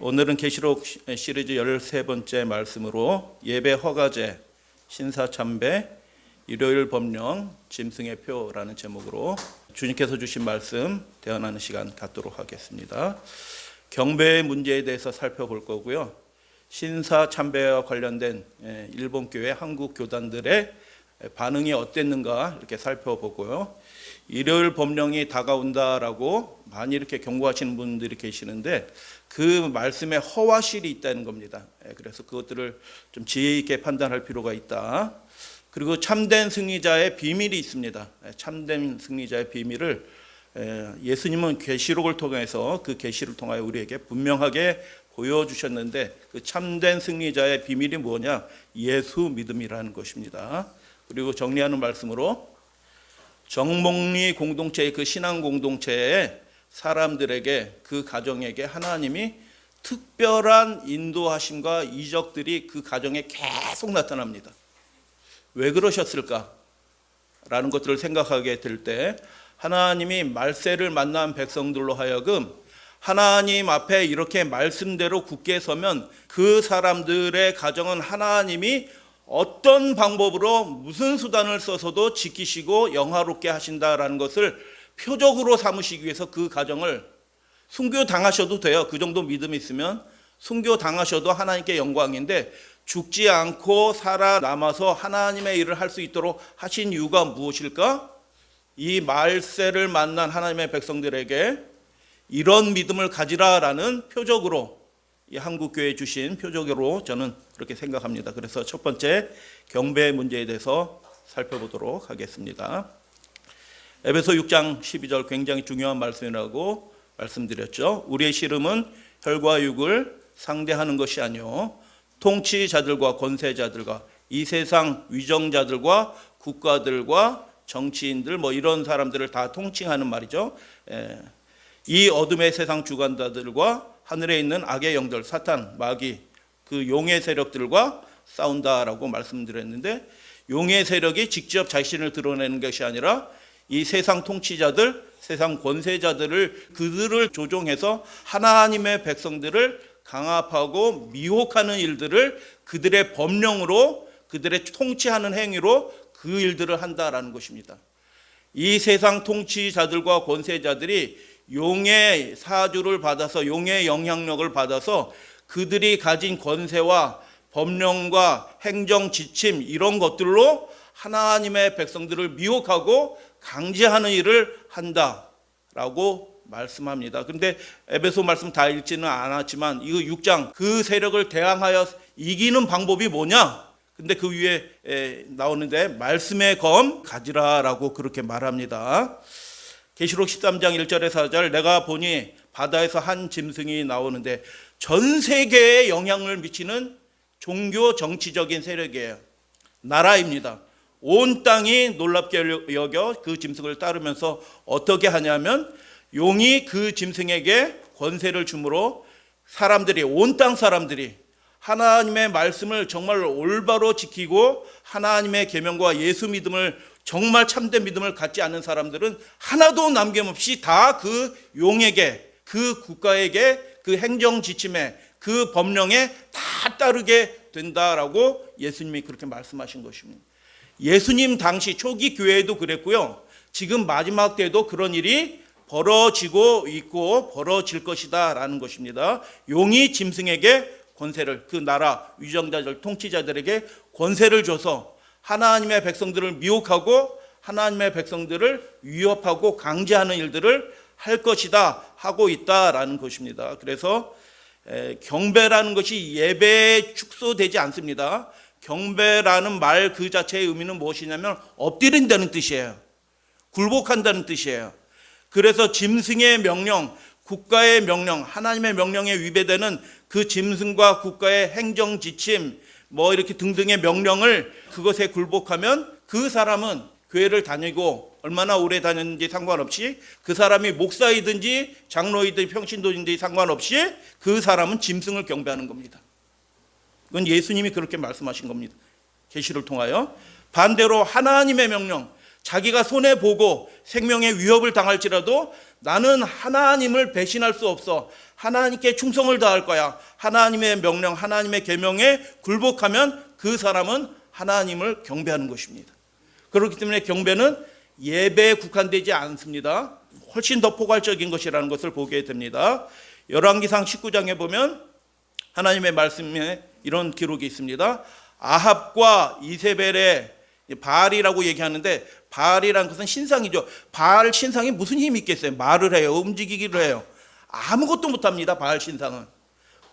오늘은 계시록 시리즈 13번째 말씀으로 예배 허가제, 신사참배, 일요일 법령, 짐승의 표라는 제목으로 주님께서 주신 말씀 대언하는 시간 갖도록 하겠습니다. 경배의 문제에 대해서 살펴볼 거고요. 신사참배와 관련된 일본 교회, 한국 교단들의 반응이 어땠는가 이렇게 살펴보고요. 일요일 법령이 다가온다라고 많이 이렇게 경고하시는 분들이 계시는데 그 말씀에 허와실이 있다는 겁니다. 그래서 그것들을 좀 지혜 있게 판단할 필요가 있다. 그리고 참된 승리자의 비밀이 있습니다. 참된 승리자의 비밀을 예수님은 계시록을 통해서 그 계시를 통하여 우리에게 분명하게 보여주셨는데 그 참된 승리자의 비밀이 뭐냐? 예수 믿음이라는 것입니다. 그리고 정리하는 말씀으로 정목리 공동체의 그 신앙 공동체의 사람들에게 그 가정에게 하나님이 특별한 인도하심과 이적들이 그 가정에 계속 나타납니다. 왜 그러셨을까? 라는 것들을 생각하게 될 때 하나님이 말세를 만난 백성들로 하여금 하나님 앞에 이렇게 말씀대로 굳게 서면 그 사람들의 가정은 하나님이 어떤 방법으로 무슨 수단을 써서도 지키시고 영화롭게 하신다라는 것을 표적으로 삼으시기 위해서 그 가정을 순교당하셔도 돼요. 그 정도 믿음이 있으면 순교당하셔도 하나님께 영광인데 죽지 않고 살아남아서 하나님의 일을 할 수 있도록 하신 이유가 무엇일까? 이 말세를 만난 하나님의 백성들에게 이런 믿음을 가지라라는 표적으로 이 한국교회에 주신 표적으로 저는 그렇게 생각합니다. 그래서 첫 번째 경배 문제에 대해서 살펴보도록 하겠습니다. 에베소 6장 12절 굉장히 중요한 말씀이라고 말씀드렸죠. 우리의 씨름은 혈과 육을 상대하는 것이 아니요 통치자들과 권세자들과 이 세상 위정자들과 국가들과 정치인들 이런 사람들을 다 통칭하는 말이죠. 이 어둠의 세상 주관자들과 하늘에 있는 악의 영들, 사탄, 마귀, 그 용의 세력들과 싸운다라고 말씀드렸는데 용의 세력이 직접 자신을 드러내는 것이 아니라 이 세상 통치자들, 세상 권세자들을 그들을 조종해서 하나님의 백성들을 강압하고 미혹하는 일들을 그들의 법령으로 그들의 통치하는 행위로 그 일들을 한다라는 것입니다. 이 세상 통치자들과 권세자들이 용의 사주를 받아서 용의 영향력을 받아서 그들이 가진 권세와 법령과 행정 지침 이런 것들로 하나님의 백성들을 미혹하고 강제하는 일을 한다라고 말씀합니다. 그런데 에베소 말씀 다 읽지는 않았지만 이거 6장 그 세력을 대항하여 이기는 방법이 뭐냐? 근데 그 위에 나오는데 말씀의 검 가지라라고 그렇게 말합니다. 계시록 13장 1절에 4절 내가 보니 바다에서 한 짐승이 나오는데 전 세계에 영향을 미치는 종교 정치적인 세력이에요. 나라입니다. 온 땅이 놀랍게 여겨 그 짐승을 따르면서 어떻게 하냐면 용이 그 짐승에게 권세를 주므로 사람들이 온 땅 사람들이 하나님의 말씀을 정말 올바로 지키고 하나님의 계명과 예수 믿음을 정말 참된 믿음을 갖지 않는 사람들은 하나도 남김없이 다 그 용에게 그 국가에게 그 행정 지침에 그 법령에 다 따르게 된다라고 예수님이 그렇게 말씀하신 것입니다. 예수님 당시 초기 교회에도 그랬고요. 지금 마지막 때에도 그런 일이 벌어지고 있고 벌어질 것이다 라는 것입니다. 용이 짐승에게 권세를 그 나라 위정자들 통치자들에게 권세를 줘서 하나님의 백성들을 미혹하고 하나님의 백성들을 위협하고 강제하는 일들을 할 것이다 하고 있다라는 것입니다. 그래서 경배라는 것이 예배에 축소되지 않습니다. 경배라는 말 그 자체의 의미는 무엇이냐면 엎드린다는 뜻이에요. 굴복한다는 뜻이에요. 그래서 짐승의 명령, 국가의 명령, 하나님의 명령에 위배되는 그 짐승과 국가의 행정 지침 이렇게 등등의 명령을 그것에 굴복하면 그 사람은 교회를 다니고 얼마나 오래 다녔는지 상관없이 그 사람이 목사이든지 장로이든지 평신도인지 상관없이 그 사람은 짐승을 경배하는 겁니다. 그건 예수님이 그렇게 말씀하신 겁니다. 계시를 통하여. 반대로 하나님의 명령, 자기가 손해보고 생명의 위협을 당할지라도 나는 하나님을 배신할 수 없어. 하나님께 충성을 다할 거야. 하나님의 명령, 하나님의 계명에 굴복하면 그 사람은 하나님을 경배하는 것입니다. 그렇기 때문에 경배는 예배에 국한되지 않습니다. 훨씬 더 포괄적인 것이라는 것을 보게 됩니다. 열왕기상 19장에 보면 하나님의 말씀에 이런 기록이 있습니다. 아합과 이세벨의 바알이라고 얘기하는데, 바알이라는 것은 신상이죠. 바알 신상이 무슨 힘이 있겠어요? 말을 해요. 움직이기를 해요. 아무것도 못합니다. 바알 신상은.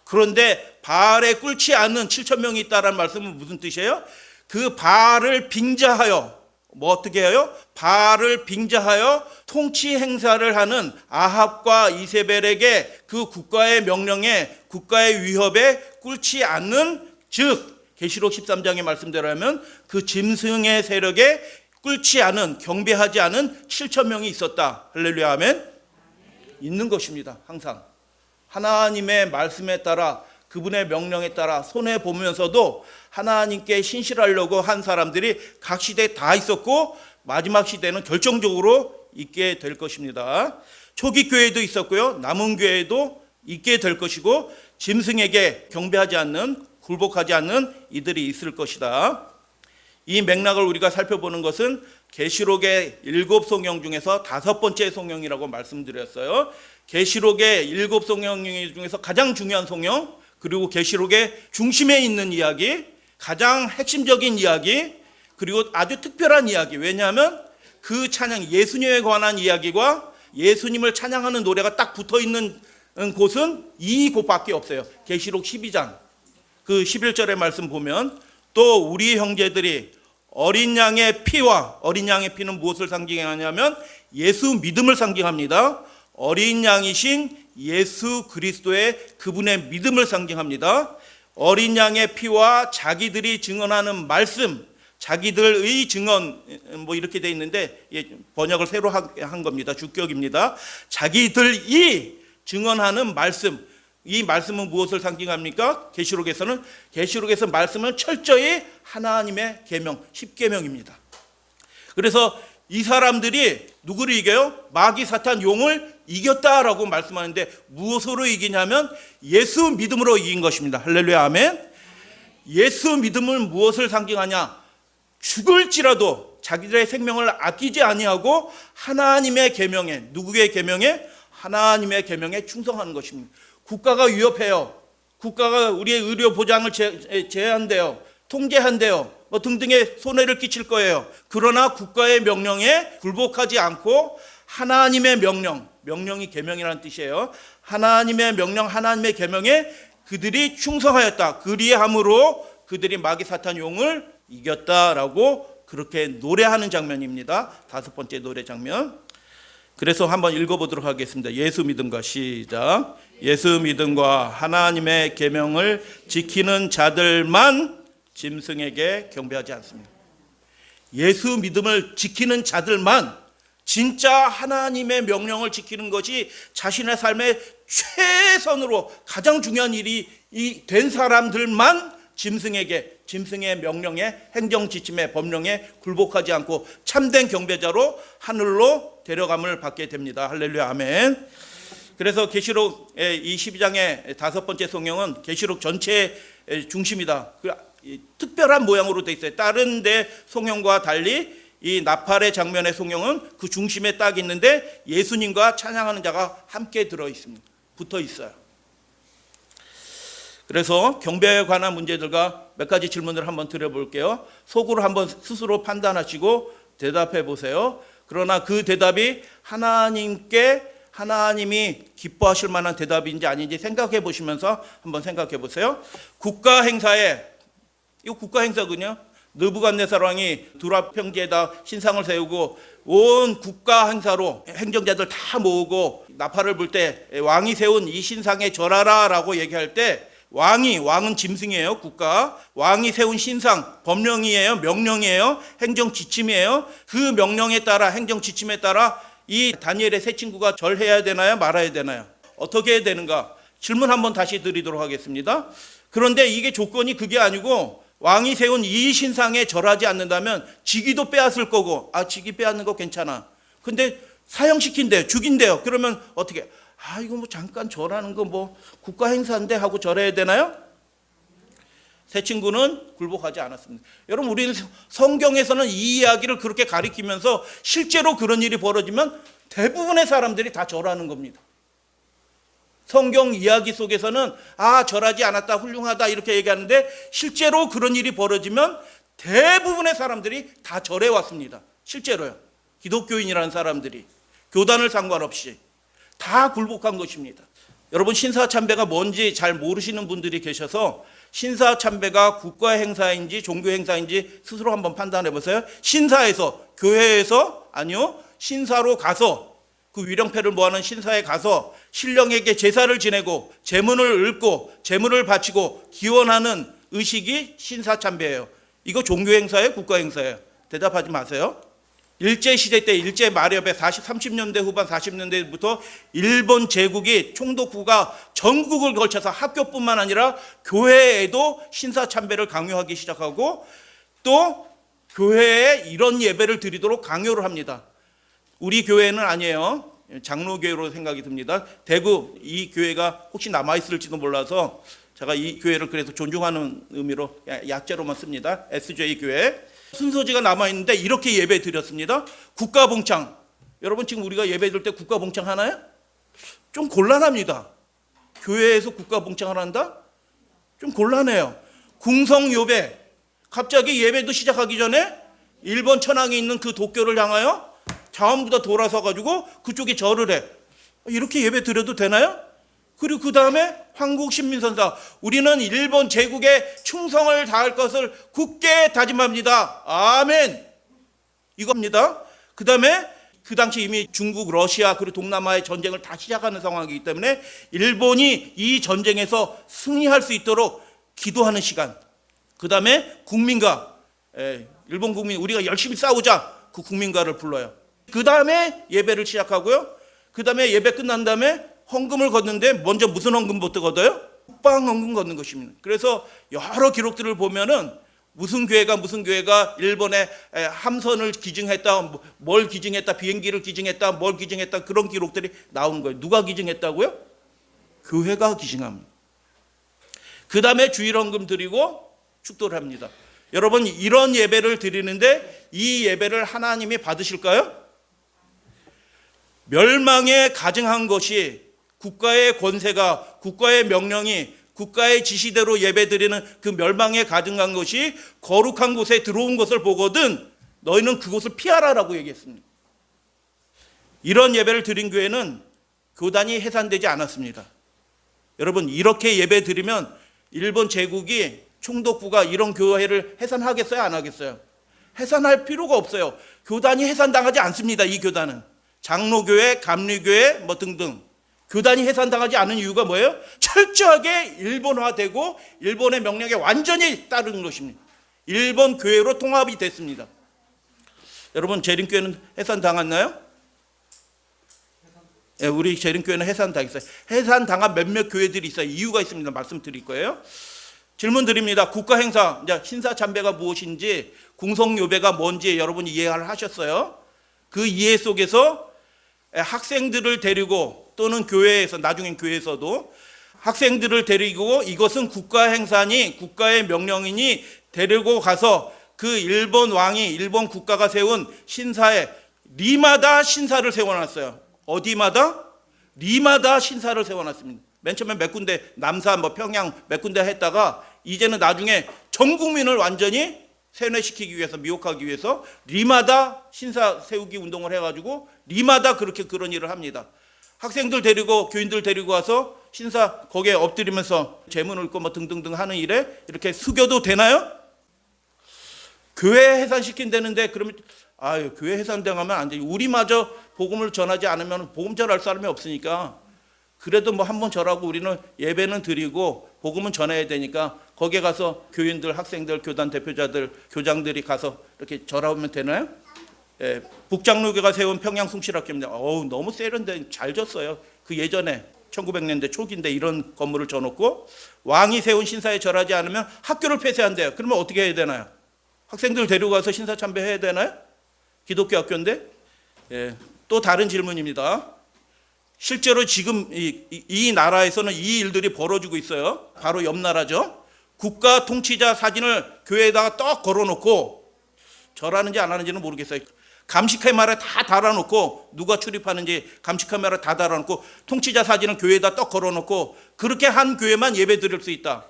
그런데 바알에 꿇지 않는 7,000명이 있다는 말씀은 무슨 뜻이에요? 그 바알을 빙자하여, 어떻게 해요? 바알을 빙자하여 통치 행사를 하는 아합과 이세벨에게 그 국가의 명령에, 국가의 위협에 꿇지 않는, 즉 계시록 13장의 말씀대로 하면 그 짐승의 세력에 꿇지 않은, 경배하지 않은 7,000명이 있었다. 할렐루야, 아멘. 있는 것입니다. 항상 하나님의 말씀에 따라, 그분의 명령에 따라 손해보면서도 하나님께 신실하려고 한 사람들이 각 시대에 다 있었고, 마지막 시대는 결정적으로 있게 될 것입니다. 초기 교회도 있었고요, 남은 교회도 있게 될 것이고, 짐승에게 경배하지 않는, 굴복하지 않는 이들이 있을 것이다. 이 맥락을 우리가 살펴보는 것은 계시록의 7송영 중에서 5번째 송영이라고 말씀드렸어요. 계시록의 7송영 중에서 가장 중요한 송영, 그리고 계시록의 중심에 있는 이야기, 가장 핵심적인 이야기, 그리고 아주 특별한 이야기. 왜냐하면 그 찬양, 예수님에 관한 이야기와 예수님을 찬양하는 노래가 딱 붙어있는 곳은 이 곳밖에 없어요. 계시록 12장 그 11절의 말씀 보면, 또 우리 형제들이 어린 양의 피와, 어린 양의 피는 무엇을 상징하냐면 예수 믿음을 상징합니다. 어린 양이신 예수 그리스도의 그분의 믿음을 상징합니다. 어린 양의 피와 자기들이 증언하는 말씀, 자기들의 증언, 이렇게 돼 있는데 번역을 새로 한 겁니다. 주격입니다. 자기들이 증언하는 말씀, 이 말씀은 무엇을 상징합니까? 계시록에서 말씀은 철저히 하나님의 계명, 10계명입니다. 그래서 이 사람들이 누구를 이겨요? 마귀 사탄 용을 이겼다라고 말씀하는데, 무엇으로 이기냐면 예수 믿음으로 이긴 것입니다. 할렐루야, 아멘. 예수 믿음은 무엇을 상징하냐? 죽을지라도 자기들의 생명을 아끼지 아니하고 하나님의 계명에, 누구의 계명에? 하나님의 계명에 충성하는 것입니다. 국가가 위협해요. 국가가 우리의 의료 보장을 제한돼요. 통제한대요. 등등의 손해를 끼칠 거예요. 그러나 국가의 명령에 굴복하지 않고 하나님의 명령이 계명이라는 뜻이에요. 하나님의 명령, 하나님의 계명에 그들이 충성하였다. 그리함으로 그들이 마귀 사탄 용을 이겼다라고 그렇게 노래하는 장면입니다. 5번째 노래 장면. 그래서 한번 읽어보도록 하겠습니다. 예수 믿음과 시작. 예수 믿음과 하나님의 계명을 지키는 자들만 짐승에게 경배하지 않습니다. 예수 믿음을 지키는 자들만, 진짜 하나님의 명령을 지키는 것이 자신의 삶의 최선으로 가장 중요한 일이 된 사람들만 짐승의 명령에, 행정 지침에, 법령에 굴복하지 않고 참된 경배자로 하늘로 데려감을 받게 됩니다. 할렐루야, 아멘. 그래서 계시록의 이 12장의 5번째 송영은 계시록 전체의 중심이다. 특별한 모양으로 되어 있어요. 다른 데 송영과 달리 이 나팔의 장면의 송영은 그 중심에 딱 있는데 예수님과 찬양하는 자가 함께 들어 있습니다. 붙어 있어요. 그래서 경배에 관한 문제들과 몇 가지 질문을 한번 드려볼게요. 속으로 한번 스스로 판단하시고 대답해 보세요. 그러나 그 대답이 하나님이 기뻐하실 만한 대답인지 아닌지 생각해 보시면서 한번 생각해 보세요. 국가 행사군요. 느부갓네살 왕이 두랍 평지에다 신상을 세우고 온 국가 행사로 행정자들 다 모으고 나팔을 불 때 왕이 세운 이 신상에 절하라라고 얘기할 때, 왕은 짐승이에요. 국가. 왕이 세운 신상, 법령이에요. 명령이에요. 행정 지침이에요. 그 명령에 따라, 행정 지침에 따라 이 다니엘의 세 친구가 절해야 되나요? 말아야 되나요? 어떻게 해야 되는가? 질문 한번 다시 드리도록 하겠습니다. 그런데 이게 조건이 그게 아니고 왕이 세운 이 신상에 절하지 않는다면 직위도 빼앗을 거고, 직위 빼앗는 거 괜찮아. 근데 사형시킨대요. 죽인대요. 그러면 어떻게? 이거 뭐 잠깐 절하는 거 뭐 국가 행사인데 하고 절해야 되나요? 새 친구는 굴복하지 않았습니다. 여러분, 우리는 성경에서는 이 이야기를 그렇게 가리키면서 실제로 그런 일이 벌어지면 대부분의 사람들이 다 절하는 겁니다. 성경 이야기 속에서는 절하지 않았다, 훌륭하다 이렇게 얘기하는데 실제로 그런 일이 벌어지면 대부분의 사람들이 다 절해 왔습니다. 실제로요. 기독교인이라는 사람들이 교단을 상관없이 다 굴복한 것입니다. 여러분, 신사참배가 뭔지 잘 모르시는 분들이 계셔서 신사참배가 국가 행사인지 종교 행사인지 스스로 한번 판단해 보세요. 신사에서, 교회에서, 아니요, 신사로 가서, 그 위령패를 모아놓은 신사에 가서 신령에게 제사를 지내고 제문을 읊고 제문을 바치고 기원하는 의식이 신사참배예요. 이거 종교 행사예요, 국가 행사예요? 대답하지 마세요. 일제시대 때, 일제 마렵에 30년대 후반 40년대부터 일본 제국이 총독부가 전국을 걸쳐서 학교뿐만 아니라 교회에도 신사참배를 강요하기 시작하고 또 교회에 이런 예배를 드리도록 강요를 합니다. 우리 교회는 아니에요. 장로교회로 생각이 듭니다. 대구 이 교회가 혹시 남아있을지도 몰라서 제가 이 교회를 그래서 존중하는 의미로 약자로만 씁니다. SJ 교회. 순서지가 남아있는데 이렇게 예배 드렸습니다. 국가봉창. 여러분, 지금 우리가 예배 드릴 때 국가봉창 하나요? 좀 곤란합니다. 교회에서 국가봉창을 한다? 좀 곤란해요. 궁성요배. 갑자기 예배도 시작하기 전에 일본 천황에 있는 그 도쿄를 향하여 전부 다 돌아서 가지고 그쪽에 절을 해. 이렇게 예배 드려도 되나요? 그리고 그 다음에 황국신민선사. 우리는 일본 제국에 충성을 다할 것을 굳게 다짐합니다. 아멘. 이겁니다. 그 다음에 그 당시 이미 중국, 러시아 그리고 동남아의 전쟁을 다 시작하는 상황이기 때문에 일본이 이 전쟁에서 승리할 수 있도록 기도하는 시간. 그 다음에 국민가. 일본 국민, 우리가 열심히 싸우자. 그 국민가를 불러요. 그 다음에 예배를 시작하고요. 그 다음에 예배 끝난 다음에 헌금을 걷는데 먼저 무슨 헌금부터 걷어요? 국방 헌금 걷는 것입니다. 그래서 여러 기록들을 보면은 무슨 교회가 일본에 함선을 기증했다, 뭘 기증했다, 비행기를 기증했다, 뭘 기증했다, 그런 기록들이 나오는 거예요. 누가 기증했다고요? 교회가 기증합니다. 그 다음에 주일 헌금 드리고 축도를 합니다. 여러분, 이런 예배를 드리는데 이 예배를 하나님이 받으실까요? 멸망에 가증한 것이, 국가의 권세가, 국가의 명령이, 국가의 지시대로 예배드리는 그 멸망에 가증한 것이 거룩한 곳에 들어온 것을 보거든 너희는 그곳을 피하라라고 얘기했습니다. 이런 예배를 드린 교회는 교단이 해산되지 않았습니다. 여러분, 이렇게 예배 드리면 일본 제국이, 총독부가 이런 교회를 해산하겠어요, 안 하겠어요? 해산할 필요가 없어요. 교단이 해산당하지 않습니다. 이 교단은 장로교회, 감리교회 뭐 등등 교단이 해산당하지 않은 이유가 뭐예요? 철저하게 일본화되고 일본의 명령에 완전히 따르는 것입니다. 일본 교회로 통합이 됐습니다. 여러분, 재림교회는 해산당했나요? 네, 우리 재림교회는 해산당했어요. 해산당한 몇몇 교회들이 있어요. 이유가 있습니다. 말씀드릴 거예요. 질문 드립니다. 국가행사, 신사참배가 무엇인지, 궁성요배가 뭔지 여러분이 이해를 하셨어요? 그 이해 속에서 학생들을 데리고, 또는 교회에서, 나중엔 교회에서도 학생들을 데리고 이것은 국가행사니 국가의 명령이니 데리고 가서 그 일본 왕이, 일본 국가가 세운 신사에 리마다 신사를 세워놨어요. 어디마다? 리마다 신사를 세워놨습니다. 맨 처음에 몇 군데, 남산, 평양 몇 군데 했다가 이제는 나중에 전 국민을 완전히 세뇌시키기 위해서, 미혹하기 위해서 리마다 신사 세우기 운동을 해가지고 리마다 그렇게 그런 일을 합니다. 학생들 데리고, 교인들 데리고 와서 신사 거기에 엎드리면서 제문 읊고 뭐 등등등 하는 일에 이렇게 숙여도 되나요? 교회 해산시킨다는데 그러면 교회 해산당하면 안 돼. 우리마저 복음을 전하지 않으면 복음 전할 사람이 없으니까 그래도 뭐 한번 절하고 우리는 예배는 드리고 복음은 전해야 되니까 거기에 가서 교인들, 학생들, 교단 대표자들, 교장들이 가서 이렇게 절하면 되나요? 북장로교가 세운 평양 숭실학교입니다. 너무 세련된, 잘 졌어요. 그 예전에 1900년대 초기인데 이런 건물을 줘놓고 왕이 세운 신사에 절하지 않으면 학교를 폐쇄한대요. 그러면 어떻게 해야 되나요? 학생들 데리고 가서 신사 참배해야 되나요? 기독교 학교인데. 예, 또 다른 질문입니다. 실제로 지금 이 나라에서는 이 일들이 벌어지고 있어요. 바로 옆 나라죠. 국가 통치자 사진을 교회에다가 떡 걸어놓고 절하는지 안 하는지는 모르겠어요. 감시 카메라 다 달아놓고 누가 출입하는지 감시 카메라 다 달아놓고 통치자 사진을 교회에다 떡 걸어놓고 그렇게 한 교회만 예배 드릴 수 있다.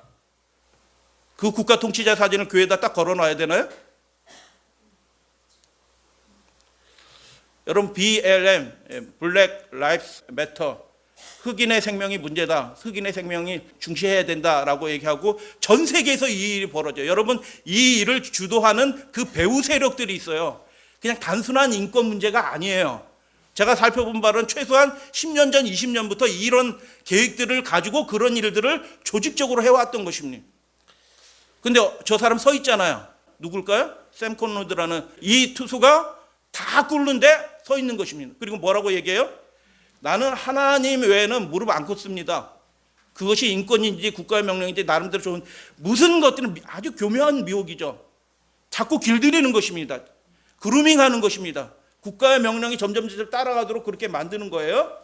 그 국가 통치자 사진을 교회에다 딱 걸어놔야 되나요? 여러분 BLM, 블랙 라이프스 매터, 흑인의 생명이 문제다. 흑인의 생명이 중시해야 된다라고 얘기하고 전 세계에서 이 일이 벌어져요. 여러분 이 일을 주도하는 그 배후 세력들이 있어요. 그냥 단순한 인권 문제가 아니에요. 제가 살펴본 바로는 최소한 10년 전, 20년부터 이런 계획들을 가지고 그런 일들을 조직적으로 해왔던 것입니다. 근데 저 사람 서 있잖아요. 누굴까요? 샘 콘노드라는 이 투수가 다 꿇는데 서 있는 것입니다. 그리고 뭐라고 얘기해요? 나는 하나님 외에는 무릎 안 꿇습니다. 그것이 인권인지 국가의 명령인지 나름대로 좋은 무슨 것들은 아주 교묘한 미혹이죠. 자꾸 길들이는 것입니다. 그루밍하는 것입니다. 국가의 명령이 점점 따라가도록 그렇게 만드는 거예요.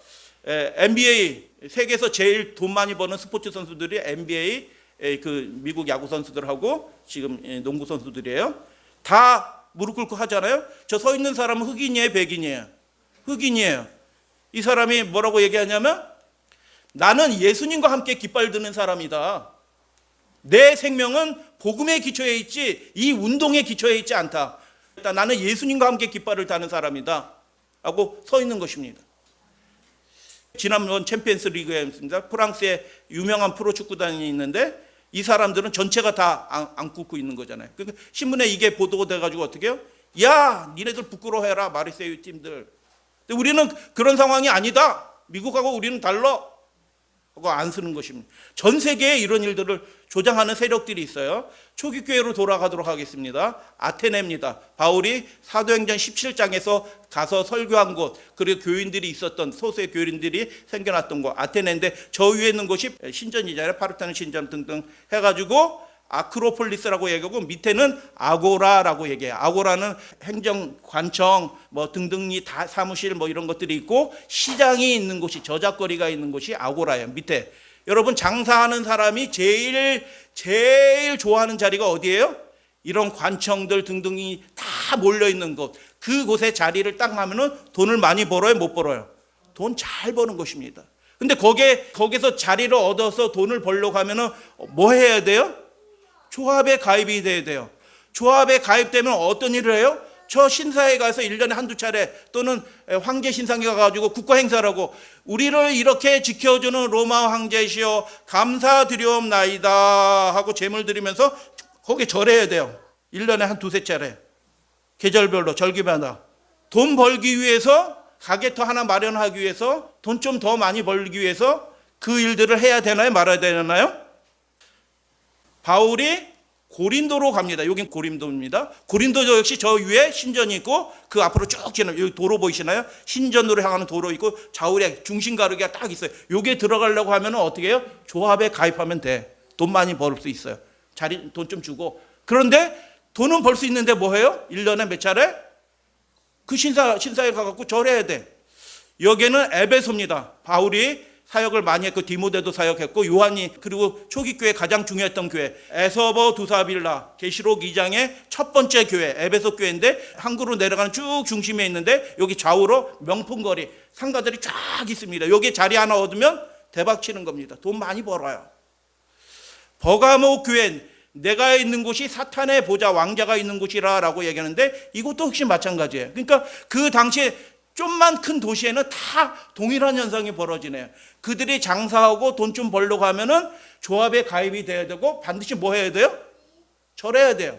NBA 세계에서 제일 돈 많이 버는 스포츠 선수들이 NBA 그 미국 야구 선수들하고 지금 농구 선수들이에요. 다 무릎 꿇고 하잖아요. 저 서 있는 사람은 흑인이에요, 백인이에요? 흑인이에요. 이 사람이 뭐라고 얘기하냐면 나는 예수님과 함께 깃발 드는 사람이다. 내 생명은 복음에 기초해 있지 이 운동에 기초해 있지 않다. 나는 예수님과 함께 깃발을 다는 사람이다 하고 서 있는 것입니다. 지난번 챔피언스 리그였습니다. 프랑스의 유명한 프로축구단이 있는데 이 사람들은 전체가 다 안 굽고 있는 거잖아요. 그러니까 신문에 이게 보도가 돼가지고 어떻게 해요? 야, 니네들 부끄러워해라, 마르세유 팀들. 근데 우리는 그런 상황이 아니다. 미국하고 우리는 달라. 하고 안 쓰는 것입니다. 전 세계에 이런 일들을 조장하는 세력들이 있어요. 초기교회로 돌아가도록 하겠습니다. 아테네입니다. 바울이 사도행전 17장에서 가서 설교한 곳, 그리고 교인들이 있었던 소수의 교인들이 생겨났던 곳 아테네인데 저 위에 있는 곳이 신전이잖아요. 파르테논 신전 등등 해가지고 아크로폴리스라고 얘기하고 밑에는 아고라라고 얘기해요. 아고라는 행정관청 뭐 등등이 다 사무실 뭐 이런 것들이 있고 시장이 있는 곳이 저작거리가 있는 곳이 아고라예요. 밑에 여러분 장사하는 사람이 제일 좋아하는 자리가 어디예요? 이런 관청들 등등이 다 몰려 있는 곳. 그곳에 자리를 딱 하면은 돈을 많이 벌어요, 못 벌어요? 돈 잘 버는 것입니다. 근데 거기서 자리를 얻어서 돈을 벌려고 하면은 뭐 해야 돼요? 조합에 가입이 돼야 돼요. 조합에 가입되면 어떤 일을 해요? 저 신사에 가서 1년에 한두 차례 또는 황제 신상에 가가지고 국가 행사라고 우리를 이렇게 지켜주는 로마 황제시여 감사드리옵나이다 하고 제물 드리면서 거기에 절해야 돼요. 1년에 한 두세 차례. 계절별로 절기마다. 돈 벌기 위해서 가게터 하나 마련하기 위해서 돈 좀 더 많이 벌기 위해서 그 일들을 해야 되나요? 말아야 되나요? 바울이 고린도로 갑니다. 여긴 고린도입니다. 고린도 역시 저 위에 신전이 있고 그 앞으로 쭉 지나요. 여기 도로 보이시나요? 신전으로 향하는 도로 있고 좌우에 중심 가르기가 딱 있어요. 여기에 들어가려고 하면 어떻게 해요? 조합에 가입하면 돼. 돈 많이 벌 수 있어요. 자리 돈 좀 주고. 그런데 돈은 벌 수 있는데 뭐 해요? 1년에 몇 차례? 그 신사에 가갖고 절해야 돼. 여기는 에베소입니다. 바울이 사역을 많이 했고 디모데도 사역했고 요한이 그리고 초기 교회 가장 중요했던 교회 에서버 두사빌라 계시록 2장의 첫 번째 교회 에베소 교회인데 항구로 내려가는 쭉 중심에 있는데 여기 좌우로 명품거리 상가들이 쫙 있습니다. 여기 자리 하나 얻으면 대박 치는 겁니다. 돈 많이 벌어요. 버가모 교회 내가 있는 곳이 사탄의 보좌 왕자가 있는 곳이라 라고 얘기하는데 이것도 혹시 마찬가지예요. 그러니까 그 당시에 좀만 큰 도시에는 다 동일한 현상이 벌어지네요. 그들이 장사하고 돈 좀 벌려고 하면은 조합에 가입이 돼야 되고 반드시 뭐 해야 돼요? 절해야 돼요.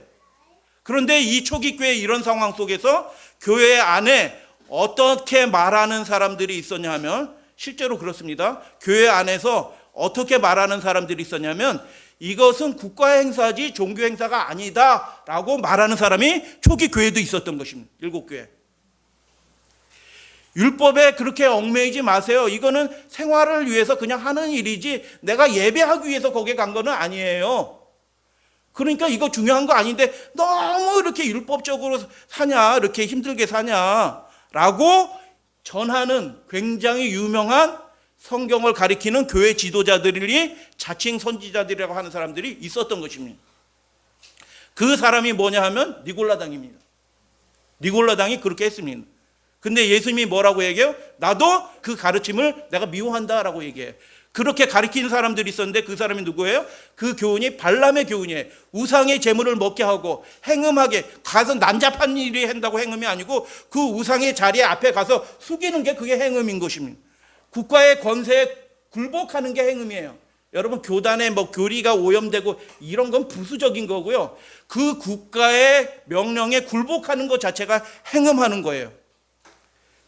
그런데 이 초기 교회 이런 상황 속에서 교회 안에 어떻게 말하는 사람들이 있었냐 하면 실제로 그렇습니다. 교회 안에서 어떻게 말하는 사람들이 있었냐면 이것은 국가 행사지 종교 행사가 아니다라고 말하는 사람이 초기 교회도 있었던 것입니다. 7교회. 율법에 그렇게 얽매이지 마세요. 이거는 생활을 위해서 그냥 하는 일이지 내가 예배하기 위해서 거기에 간 거는 아니에요. 그러니까 이거 중요한 거 아닌데 너무 이렇게 율법적으로 사냐, 이렇게 힘들게 사냐라고 전하는 굉장히 유명한 성경을 가리키는 교회 지도자들이 자칭 선지자들이라고 하는 사람들이 있었던 것입니다. 그 사람이 뭐냐 하면 니골라당입니다. 니골라당이 그렇게 했습니다. 근데 예수님이 뭐라고 얘기해요? 나도 그 가르침을 내가 미워한다라고 얘기해요. 그렇게 가르치는 사람들이 있었는데 그 사람이 누구예요? 그 교훈이 발람의 교훈이에요. 우상의 제물을 먹게 하고 행음하게 가서 난잡한 일이 한다고 행음이 아니고 그 우상의 자리에 앞에 가서 숙이는 게 그게 행음인 것입니다. 국가의 권세에 굴복하는 게 행음이에요. 여러분 교단의 교리가 오염되고 이런 건 부수적인 거고요. 그 국가의 명령에 굴복하는 것 자체가 행음하는 거예요.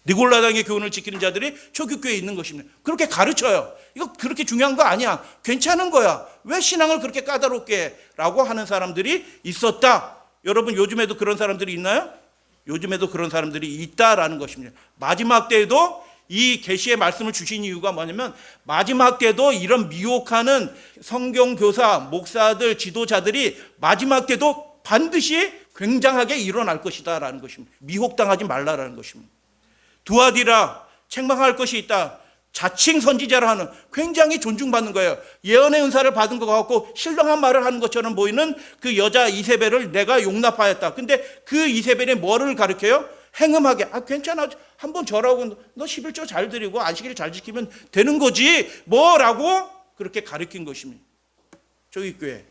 니골라당의 교훈을 지키는 자들이 초기교회에 있는 것입니다. 그렇게 가르쳐요. 이거 그렇게 중요한 거 아니야. 괜찮은 거야. 왜 신앙을 그렇게 까다롭게 해? 라고 하는 사람들이 있었다. 여러분 요즘에도 그런 사람들이 있나요? 요즘에도 그런 사람들이 있다라는 것입니다. 마지막 때에도 이 계시의 말씀을 주신 이유가 뭐냐면 마지막 때도 이런 미혹하는 성경교사, 목사들, 지도자들이 마지막 때도 반드시 굉장하게 일어날 것이다 라는 것입니다. 미혹당하지 말라라는 것입니다. 두아디라 책망할 것이 있다. 자칭 선지자를 하는 굉장히 존중받는 거예요. 예언의 은사를 받은 것 같고 신령한 말을 하는 것처럼 보이는 그 여자 이세벨을 내가 용납하였다. 근데 그 이세벨이 뭐를 가르쳐요? 행음하게. 괜찮아. 한번 절하고 너 11조 잘 드리고 안식일 잘 지키면 되는 거지. 뭐라고 그렇게 가르친 것입니다. 저희 교회.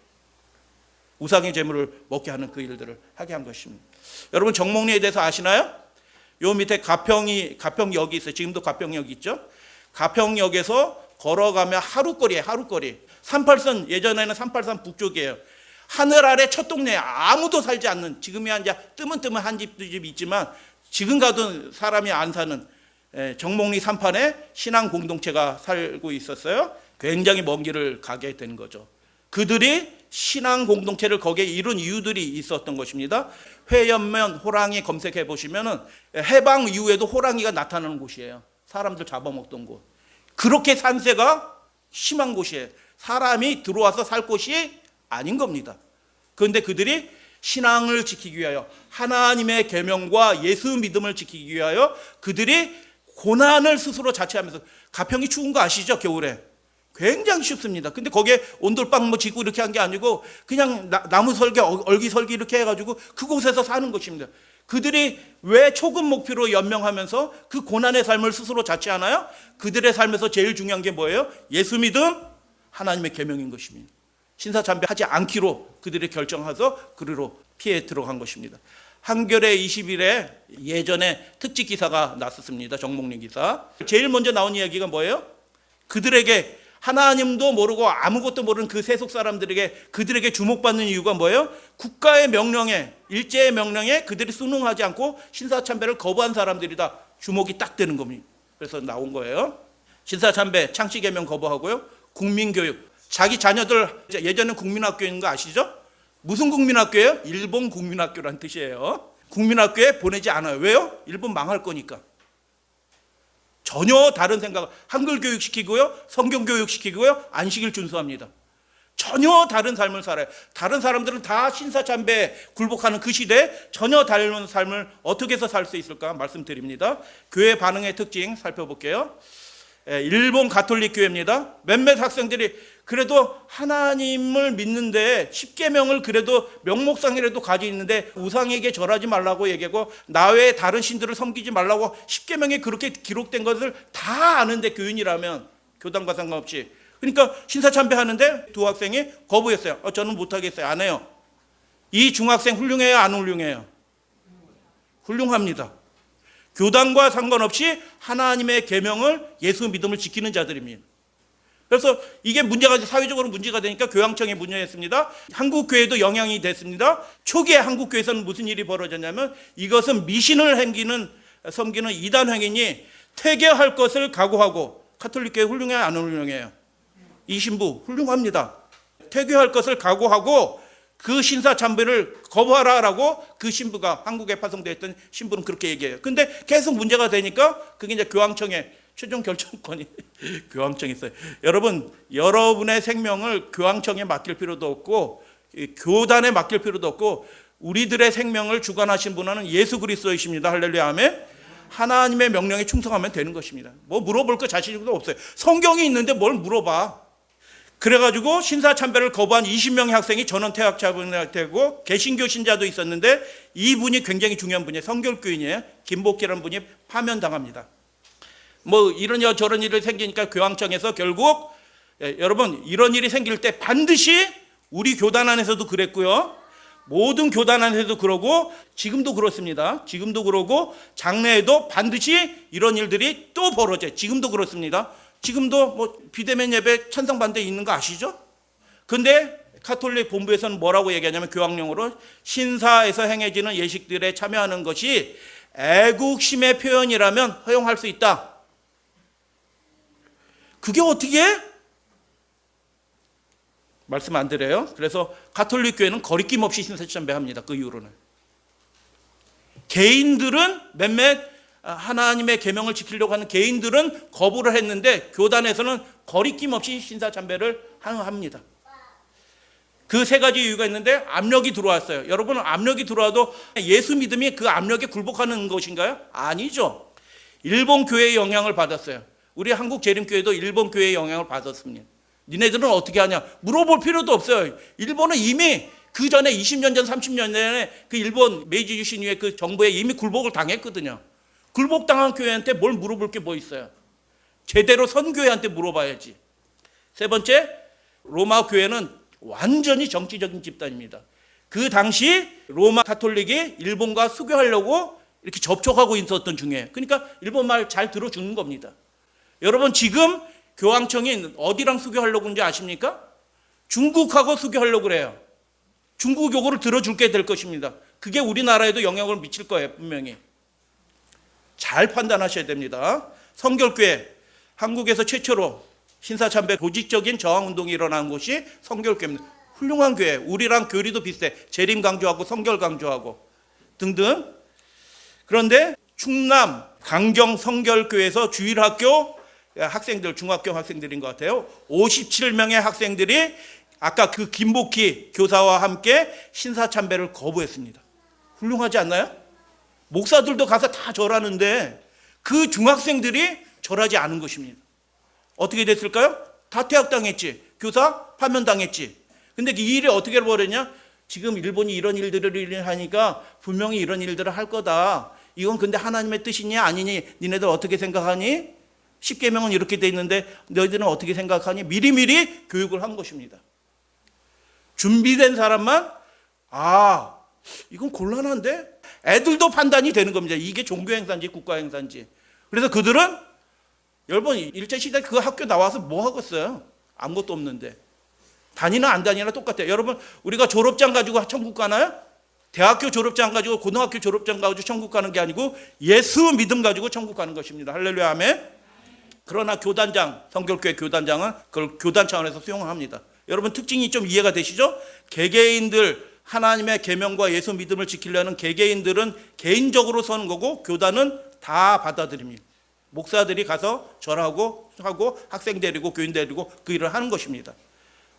우상의 제물을 먹게 하는 그 일들을 하게 한 것입니다. 여러분 정목리에 대해서 아시나요? 요 밑에 가평역이 있어요. 지금도 가평역이 있죠. 가평역에서 걸어가면 하루거리에 하루거리. 38선 예전에는 38선 북쪽이에요. 하늘 아래 첫 동네에 아무도 살지 않는 지금이야 이제 뜨문뜨문 한 집도 있지만 지금 가도 사람이 안 사는 정목리 산판에 신앙 공동체가 살고 있었어요. 굉장히 먼 길을 가게 된 거죠. 그들이 신앙 공동체를 거기에 이룬 이유들이 있었던 것입니다. 회연면 호랑이 검색해 보시면은 해방 이후에도 호랑이가 나타나는 곳이에요. 사람들 잡아먹던 곳. 그렇게 산세가 심한 곳이에요. 사람이 들어와서 살 곳이 아닌 겁니다. 그런데 그들이 신앙을 지키기 위하여 하나님의 계명과 예수 믿음을 지키기 위하여 그들이 고난을 스스로 자체하면서 가평이 추운 거 아시죠? 겨울에. 굉장히 쉽습니다. 근데 거기에 온돌방 짓고 이렇게 한 게 아니고 그냥 나무 설계, 얼기 설계 이렇게 해가지고 그곳에서 사는 것입니다. 그들이 왜 초급 목표로 연명하면서 그 고난의 삶을 스스로 자체하나요? 그들의 삶에서 제일 중요한 게 뭐예요? 예수 믿음, 하나님의 계명인 것입니다. 신사참배하지 않기로 그들이 결정해서 그리로 피해 들어간 것입니다. 한겨레 20일에 예전에 특집 기사가 났었습니다. 정목리 기사. 제일 먼저 나온 이야기가 뭐예요? 그들에게 하나님도 모르고 아무것도 모르는 그 세속 사람들에게 그들에게 주목받는 이유가 뭐예요? 국가의 명령에 일제의 명령에 그들이 순응하지 않고 신사참배를 거부한 사람들이다. 주목이 딱 되는 겁니다. 그래서 나온 거예요. 신사참배 창씨계명 거부하고요. 국민교육. 자기 자녀들 예전에 국민학교인 거 아시죠? 무슨 국민학교예요? 일본 국민학교란 뜻이에요. 국민학교에 보내지 않아요. 왜요? 일본 망할 거니까. 전혀 다른 생각, 한글 교육 시키고요, 성경 교육 시키고요, 안식일 준수합니다. 전혀 다른 삶을 살아요. 다른 사람들은 다 신사참배에 굴복하는 그 시대에 전혀 다른 삶을 어떻게 해서 살 수 있을까 말씀드립니다. 교회 반응의 특징 살펴볼게요. 일본 가톨릭 교회입니다. 몇몇 학생들이 그래도 하나님을 믿는데 10계명을 그래도 명목상이라도 가지고 있는데 우상에게 절하지 말라고 얘기하고 나 외에 다른 신들을 섬기지 말라고 10계명에 그렇게 기록된 것을 다 아는데 교인이라면 교단과 상관없이 그러니까 신사참배 하는데 두 학생이 거부했어요. 저는 못하겠어요. 안 해요. 이 중학생 훌륭해요? 안 훌륭해요? 훌륭합니다. 교단과 상관없이 하나님의 계명을 예수 믿음을 지키는 자들입니다. 그래서 이게 문제가 사회적으로 문제가 되니까 교황청에 문의했습니다. 한국교회도 영향이 됐습니다. 초기에 한국교회에서는 무슨 일이 벌어졌냐면 이것은 미신을 섬기는 이단 행위니 퇴계할 것을 각오하고 가톨릭교회 훌륭해요? 안 훌륭해요? 이 신부 훌륭합니다. 퇴계할 것을 각오하고 그 신사 참배를 거부하라라고 그 신부가 한국에 파송되어 있던 신부는 그렇게 얘기해요. 근데 계속 문제가 되니까 그게 이제 교황청의 최종 결정권이 교황청에 있어요. 여러분, 여러분의 생명을 교황청에 맡길 필요도 없고 교단에 맡길 필요도 없고 우리들의 생명을 주관하신 분은 예수 그리스도이십니다. 할렐루야 아멘. 하나님의 명령에 충성하면 되는 것입니다. 뭐 물어볼 거 자신도 없어요. 성경이 있는데 뭘 물어봐. 그래가지고 신사참배를 거부한 20명의 학생이 전원 퇴학자분되고 개신교 신자도 있었는데 이분이 굉장히 중요한 분이에요. 성결교인이에요. 김복기라는 분이 파면당합니다. 뭐 이런 저런 일이 생기니까 교황청에서 결국 여러분 이런 일이 생길 때 반드시 우리 교단 안에서도 그랬고요. 모든 교단 안에서도 그러고 지금도 그렇습니다. 지금도 그러고 장래에도 반드시 이런 일들이 또 벌어져요. 지금도 그렇습니다. 지금도 뭐 비대면 예배 찬성 반대 있는 거 아시죠? 근데 가톨릭 본부에서는 뭐라고 얘기하냐면 교황령으로 신사에서 행해지는 예식들에 참여하는 것이 애국심의 표현이라면 허용할 수 있다. 그게 어떻게 해? 말씀 안 드려요. 그래서 가톨릭 교회는 거리낌 없이 신사참배합니다. 그 이후로는 개인들은 몇몇 하나님의 계명을 지키려고 하는 개인들은 거부를 했는데 교단에서는 거리낌 없이 신사참배를 합니다. 그 세 가지 이유가 있는데 압력이 들어왔어요. 여러분 압력이 들어와도 예수 믿음이 그 압력에 굴복하는 것인가요? 아니죠. 일본 교회의 영향을 받았어요. 우리 한국 재림교회도 일본 교회의 영향을 받았습니다. 니네들은 어떻게 하냐? 물어볼 필요도 없어요. 일본은 이미 그 전에 20년 전, 30년 전에 그 일본 메이지 유신 이후에 그 정부에 이미 굴복을 당했거든요. 굴복당한 교회한테 뭘 물어볼 게 뭐 있어요? 제대로 선 교회한테 물어봐야지. 세 번째, 로마 교회는 완전히 정치적인 집단입니다. 그 당시 로마 가톨릭이 일본과 수교하려고 이렇게 접촉하고 있었던 중에, 그러니까 일본 말 잘 들어주는 겁니다. 여러분 지금 교황청이 어디랑 수교하려고 하는지 아십니까? 중국하고 수교하려고 그래요. 중국 요구를 들어줄게 될 것입니다. 그게 우리나라에도 영향을 미칠 거예요. 분명히. 잘 판단하셔야 됩니다. 성결교회, 한국에서 최초로 신사참배 조직적인 저항운동이 일어난 곳이 성결교회입니다. 훌륭한 교회, 우리랑 교리도 비슷해. 재림 강조하고 성결 강조하고 등등. 그런데 충남 강경 성결교회에서 주일학교 학생들, 중학교 학생들인 것 같아요. 57명의 학생들이 아까 그 김복희 교사와 함께 신사참배를 거부했습니다. 훌륭하지 않나요? 목사들도 가서 다 절하는데 그 중학생들이 절하지 않은 것입니다. 어떻게 됐을까요? 다 퇴학당했지. 교사 파면당했지. 근데 이 일이 어떻게 벌어졌냐? 지금 일본이 이런 일들을 하니까 분명히 이런 일들을 할 거다. 이건 근데 하나님의 뜻이니 아니니 니네들 어떻게 생각하니? 10계명은 이렇게 돼 있는데 너희들은 어떻게 생각하니? 미리미리 교육을 한 것입니다. 준비된 사람만 이건 곤란한데? 애들도 판단이 되는 겁니다. 이게 종교 행사인지 국가 행사인지. 그래서 그들은 여러분 일제시대 그 학교 나와서 뭐 하겠어요? 아무것도 없는데. 다니나 안 다니나 똑같아요. 여러분 우리가 졸업장 가지고 천국 가나요? 대학교 졸업장 가지고 고등학교 졸업장 가지고 천국 가는 게 아니고 예수 믿음 가지고 천국 가는 것입니다. 할렐루야 아멘. 그러나 교단장, 성결교회 교단장은 그걸 교단 차원에서 수용을 합니다. 여러분 특징이 좀 이해가 되시죠? 개개인들 하나님의 계명과 예수 믿음을 지키려는 개개인들은 개인적으로 서는 거고 교단은 다 받아들입니다. 목사들이 가서 절하고 하고 학생 데리고 교인 데리고 그 일을 하는 것입니다.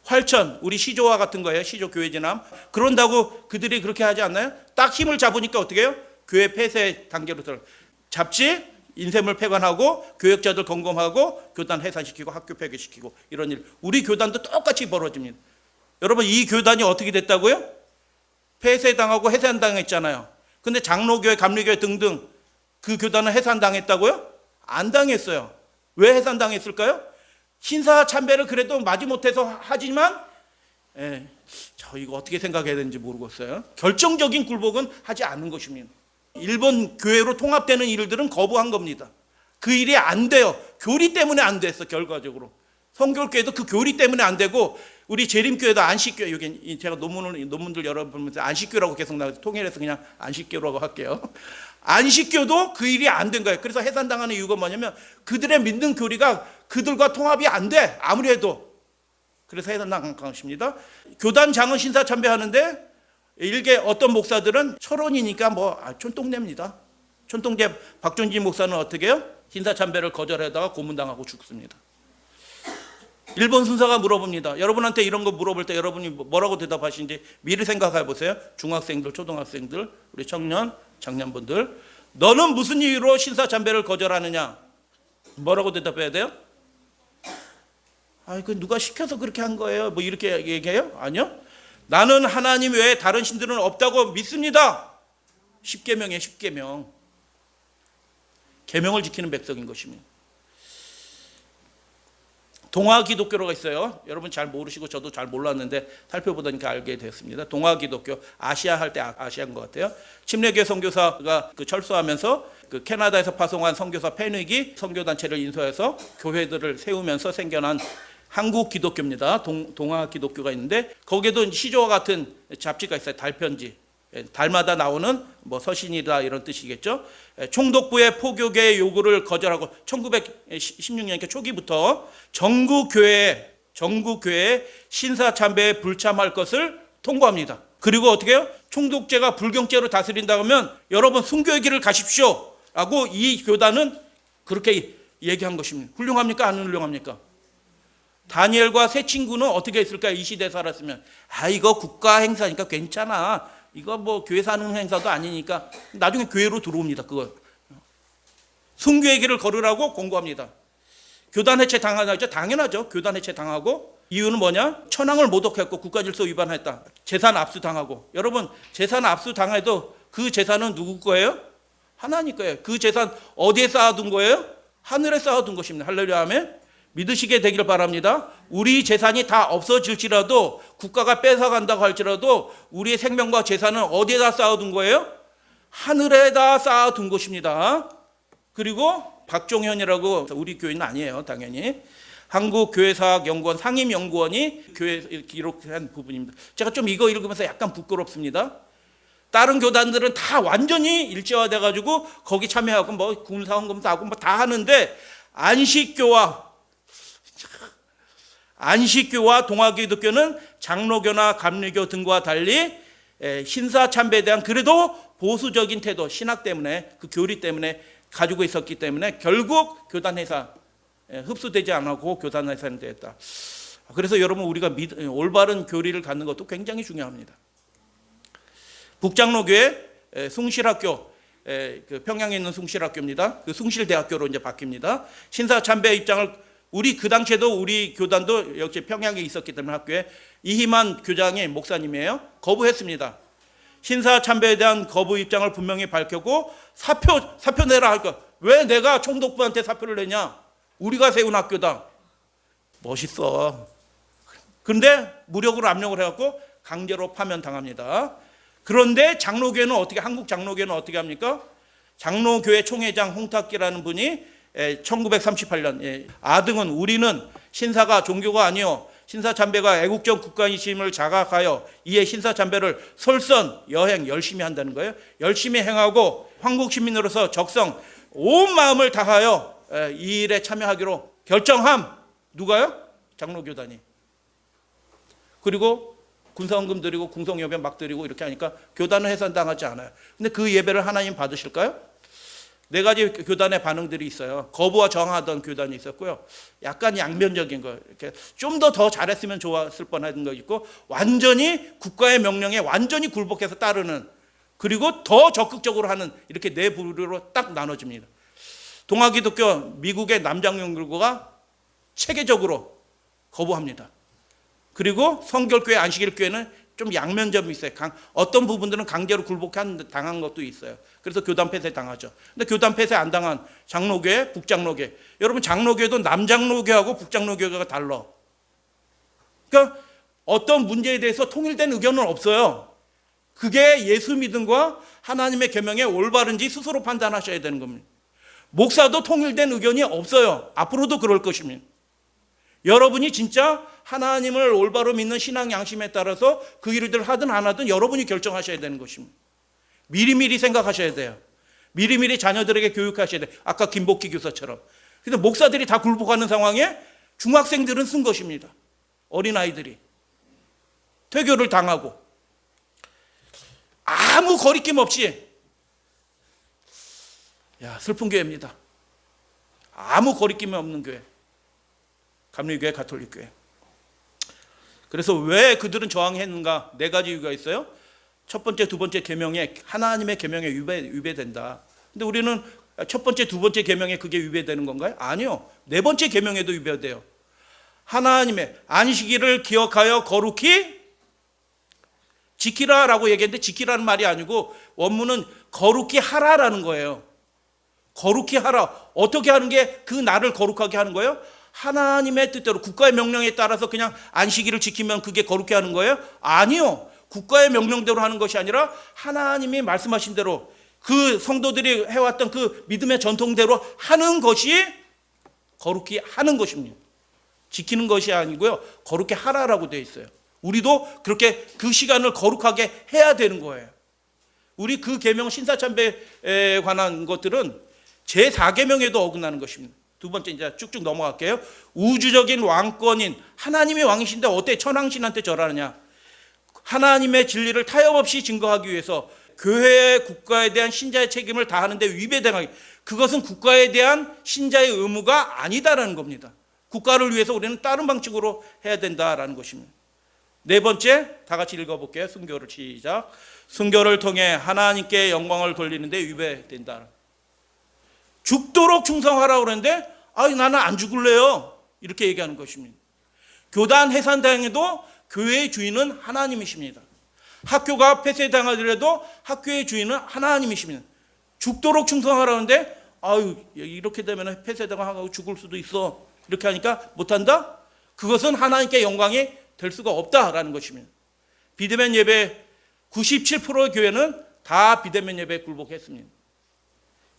활천, 우리 시조와 같은 거예요. 시조 교회 진암. 그런다고 그들이 그렇게 하지 않나요? 딱 힘을 잡으니까 어떻게 해요? 교회 폐쇄 단계로 들어. 잡지, 인쇄물 폐관하고 교역자들 검검하고 교단 해산시키고 학교 폐쇄시키고 이런 일. 우리 교단도 똑같이 벌어집니다. 여러분 이 교단이 어떻게 됐다고요? 폐쇄당하고 해산당했잖아요. 근데 장로교회, 감리교회 등등 그 교단은 해산당했다고요? 안 당했어요. 왜 해산당했을까요? 신사참배를 그래도 마지못해서 하지만 저 이거 어떻게 생각해야 되는지 모르겠어요. 결정적인 굴복은 하지 않은 것입니다. 일본 교회로 통합되는 일들은 거부한 겁니다. 그 일이 안 돼요. 교리 때문에 안 됐어. 결과적으로 성결교회도 그 교리 때문에 안 되고 우리 재림교회도 안식교, 여기 제가 논문들 열어보면서 안식교라고 계속 나와서 통일해서 그냥 안식교라고 할게요. 안식교도 그 일이 안 된 거예요. 그래서 해산당하는 이유가 뭐냐면 그들의 믿는 교리가 그들과 통합이 안 돼. 아무리 해도. 그래서 해당하는 것입니다. 교단장은 신사참배하는데 일개 어떤 목사들은 철원이니까 촌동네입니다. 촌동제 박준지 목사는 어떻게 해요? 신사참배를 거절하다가 고문당하고 죽습니다. 일본 순사가 물어봅니다. 여러분한테 이런 거 물어볼 때 여러분이 뭐라고 대답하시는지 미리 생각해 보세요. 중학생들, 초등학생들, 우리 청년, 장년분들. 너는 무슨 이유로 신사참배를 거절하느냐? 뭐라고 대답해야 돼요? 그 누가 시켜서 그렇게 한 거예요? 뭐 이렇게 얘기해요? 아니요. 나는 하나님 외에 다른 신들은 없다고 믿습니다. 10계명이에요. 10계명. 계명을 지키는 백성인 것입니다. 동화 기독교가 있어요. 여러분 잘 모르시고 저도 잘 몰랐는데 살펴보다니까 알게 되었습니다. 동화 기독교, 아시아 할 때 아시아인 것 같아요. 침례교회 선교사가 철수하면서 캐나다에서 파송한 선교사 페닉이 선교단체를 인수해서 교회들을 세우면서 생겨난 한국 기독교입니다. 동화 기독교가 있는데 거기에도 시조와 같은 잡지가 있어요. 달편지. 달마다 나오는 서신이다 이런 뜻이겠죠. 총독부의 포교계의 요구를 거절하고 1916년 초기부터 전국 교회에 신사참배에 불참할 것을 통보합니다. 그리고 어떻게 해요? 총독제가 불경제로 다스린다고 하면 여러분 순교의 길을 가십시오 라고 이 교단은 그렇게 얘기한 것입니다. 훌륭합니까? 안 훌륭합니까? 다니엘과 세 친구는 어떻게 했을까요? 이 시대에 살았으면 이거 국가 행사니까 괜찮아. 이거 교회에서 하는 행사도 아니니까 나중에 교회로 들어옵니다. 그걸 순교의 길을 걸으라고 공고합니다. 교단 해체 당하죠. 당연하죠. 교단 해체 당하고 이유는 뭐냐? 천황을 모독했고 국가질서 위반했다. 재산 압수 당하고. 여러분 재산 압수 당해도 그 재산은 누구 거예요? 하나님 거예요. 그 재산 어디에 쌓아둔 거예요? 하늘에 쌓아둔 것입니다. 할렐루야 아멘. 믿으시게 되길 바랍니다. 우리 재산이 다 없어질지라도 국가가 뺏어간다고 할지라도 우리의 생명과 재산은 어디에다 쌓아둔 거예요? 하늘에다 쌓아둔 것입니다. 그리고 박종현이라고 우리 교회는 아니에요. 당연히. 한국교회사학연구원 상임연구원이 교회에 기록한 부분입니다. 제가 좀 이거 읽으면서 약간 부끄럽습니다. 다른 교단들은 다 완전히 일제화돼 가지고 거기 참여하고 군사헌금도 하고 다 하는데 안식교와 동화기독교는 장로교나 감리교 등과 달리 신사참배에 대한 그래도 보수적인 태도, 신학 때문에 그 교리 때문에 가지고 있었기 때문에 결국 교단회사 흡수되지 않고 교단회사는 되었다. 그래서 여러분 우리가 올바른 교리를 갖는 것도 굉장히 중요합니다. 북장로교회 숭실학교, 평양에 있는 숭실학교입니다. 그 숭실대학교로 이제 바뀝니다. 신사참배 입장을 우리 그 당시에도 우리 교단도 역시 평양에 있었기 때문에 학교에 이희만 교장이 목사님이에요. 거부했습니다. 신사참배에 대한 거부 입장을 분명히 밝혔고 사표 내라 할 거. 왜 내가 총독부한테 사표를 내냐? 우리가 세운 학교다. 멋있어. 그런데 무력으로 압력을 해갖고 강제로 파면당합니다. 그런데 장로교회는 한국 장로교회는 어떻게 합니까? 장로교회 총회장 홍탁기라는 분이 1938년 아등은 우리는 신사가 종교가 아니요 신사참배가 애국적 국가이심을 자각하여 이에 신사참배를 설선 여행 열심히 한다는 거예요. 열심히 행하고 황국 시민으로서 적성 온 마음을 다하여 이 일에 참여하기로 결정함. 누가요? 장로교단이. 그리고 군사헌금 드리고 궁성예배 막 드리고 이렇게 하니까 교단은 해산당하지 않아요. 근데 그 예배를 하나님 받으실까요? 네 가지 교단의 반응들이 있어요. 거부와 저항하던 교단이 있었고요. 약간 양면적인 거, 이렇게 좀 더 잘했으면 좋았을 뻔한 거 있고, 완전히 국가의 명령에 완전히 굴복해서 따르는, 그리고 더 적극적으로 하는, 이렇게 네 부류로 딱 나눠집니다. 동아기독교 미국의 남장연구가 체계적으로 거부합니다. 그리고 성결교회 안식일교회는 좀 양면점이 있어요. 어떤 부분들은 강제로 당한 것도 있어요. 그래서 교단 폐쇄 당하죠. 근데 교단 폐쇄 안 당한 장로교회, 북장로교회. 여러분 장로교회도 남장로교회하고 북장로교회가 달라. 그러니까 어떤 문제에 대해서 통일된 의견은 없어요. 그게 예수 믿음과 하나님의 계명에 올바른지 스스로 판단하셔야 되는 겁니다. 목사도 통일된 의견이 없어요. 앞으로도 그럴 것입니다. 여러분이 진짜 하나님을 올바로 믿는 신앙 양심에 따라서 그 일을 하든 안 하든 여러분이 결정하셔야 되는 것입니다. 미리미리 생각하셔야 돼요. 미리미리 자녀들에게 교육하셔야 돼요. 아까 김복희 교사처럼. 그래서 목사들이 다 굴복하는 상황에 중학생들은 쓴 것입니다. 어린아이들이 퇴교를 당하고 아무 거리낌 없이, 슬픈 교회입니다. 아무 거리낌이 없는 교회, 감리교회, 가톨릭교회. 그래서 왜 그들은 저항했는가? 4가지 이유가 있어요. 첫 번째, 두 번째 계명에, 하나님의 계명에 위배된다. 근데 우리는 첫 번째, 두 번째 계명에 그게 위배되는 건가요? 아니요. 4번째 계명에도 위배돼요. 하나님의 안식일을 기억하여 거룩히 지키라라고 얘기했는데, 지키라는 말이 아니고 원문은 거룩히 하라라는 거예요. 거룩히 하라. 어떻게 하는 게 그 날을 거룩하게 하는 거예요? 하나님의 뜻대로, 국가의 명령에 따라서 그냥 안식일을 지키면 그게 거룩히 하는 거예요? 아니요. 국가의 명령대로 하는 것이 아니라 하나님이 말씀하신 대로, 그 성도들이 해왔던 그 믿음의 전통대로 하는 것이 거룩히 하는 것입니다. 지키는 것이 아니고요, 거룩히 하라라고 되어 있어요. 우리도 그렇게 그 시간을 거룩하게 해야 되는 거예요. 우리 그 계명 신사참배에 관한 것들은 제4계명에도 어긋나는 것입니다. 두 번째, 이제 쭉쭉 넘어갈게요. 우주적인 왕권인 하나님이 왕이신데 어떻게 천황신한테 절하느냐? 하나님의 진리를 타협 없이 증거하기 위해서 교회의 국가에 대한 신자의 책임을 다하는데 위배당하기, 그것은 국가에 대한 신자의 의무가 아니다라는 겁니다. 국가를 위해서 우리는 다른 방식으로 해야 된다라는 것입니다. 4번째, 다 같이 읽어볼게요. 순교를 시작. 순교를 통해 하나님께 영광을 돌리는데 위배된다. 죽도록 충성하라고 그러는데 나는 안 죽을래요, 이렇게 얘기하는 것입니다. 교단 해산당해도 교회의 주인은 하나님이십니다. 학교가 폐쇄당하더라도 학교의 주인은 하나님이십니다. 죽도록 충성하라는데 이렇게 되면 폐쇄당하고 죽을 수도 있어, 이렇게 하니까 못한다? 그것은 하나님께 영광이 될 수가 없다라는 것입니다. 비대면 예배 97%의 교회는 다 비대면 예배에 굴복했습니다.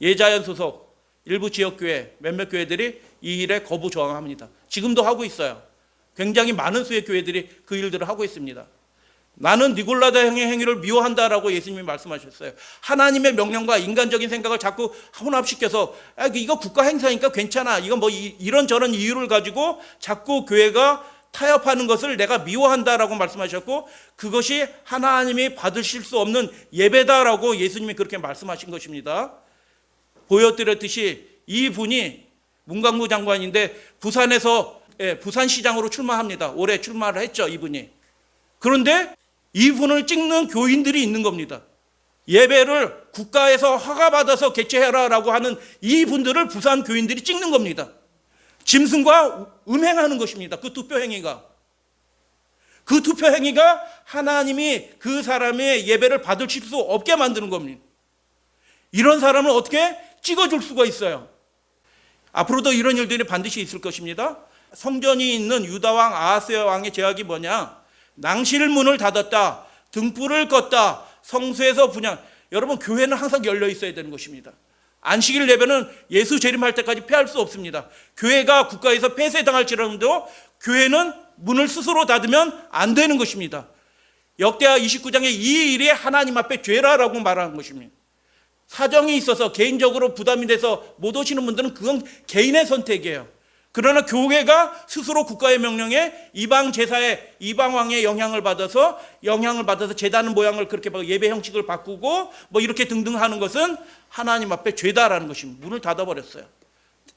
예자연 소속 일부 지역교회, 몇몇 교회들이 이 일에 거부 저항합니다. 지금도 하고 있어요. 굉장히 많은 수의 교회들이 그 일들을 하고 있습니다. 나는 니골라다 형의 행위를 미워한다라고 예수님이 말씀하셨어요. 하나님의 명령과 인간적인 생각을 자꾸 혼합시켜서 이거 국가 행사니까 괜찮아, 이건 뭐 이런저런 이유를 가지고 자꾸 교회가 타협하는 것을 내가 미워한다라고 말씀하셨고, 그것이 하나님이 받으실 수 없는 예배다라고 예수님이 그렇게 말씀하신 것입니다. 보여드렸듯이 이분이 문광부 장관인데 부산에서 부산시장으로 출마합니다. 올해 출마를 했죠, 이분이. 그런데 이분을 찍는 교인들이 있는 겁니다. 예배를 국가에서 허가받아서 개최해라라고 하는 이분들을 부산 교인들이 찍는 겁니다. 짐승과 음행하는 것입니다. 그 투표 행위가. 그 투표 행위가 하나님이 그 사람의 예배를 받을 수 없게 만드는 겁니다. 이런 사람을 어떻게 찍어줄 수가 있어요? 앞으로도 이런 일들이 반드시 있을 것입니다. 성전이 있는 유다왕 아하스야 왕의 죄악이 뭐냐? 낭실 문을 닫았다, 등불을 껐다, 성수에서 분향. 여러분, 교회는 항상 열려 있어야 되는 것입니다. 안식일 예배는 예수 재림할 때까지 피할 수 없습니다. 교회가 국가에서 폐쇄당할지라도 교회는 문을 스스로 닫으면 안 되는 것입니다. 역대하 29장에 이 일이 하나님 앞에 죄라라고 말하는 것입니다. 사정이 있어서 개인적으로 부담이 돼서 못 오시는 분들은 그건 개인의 선택이에요. 그러나 교회가 스스로 국가의 명령에 이방 제사에 이방 왕의 영향을 받아서 제단 모양을 그렇게 예배 형식을 바꾸고 뭐 이렇게 등등 하는 것은 하나님 앞에 죄다라는 것입니다. 문을 닫아버렸어요.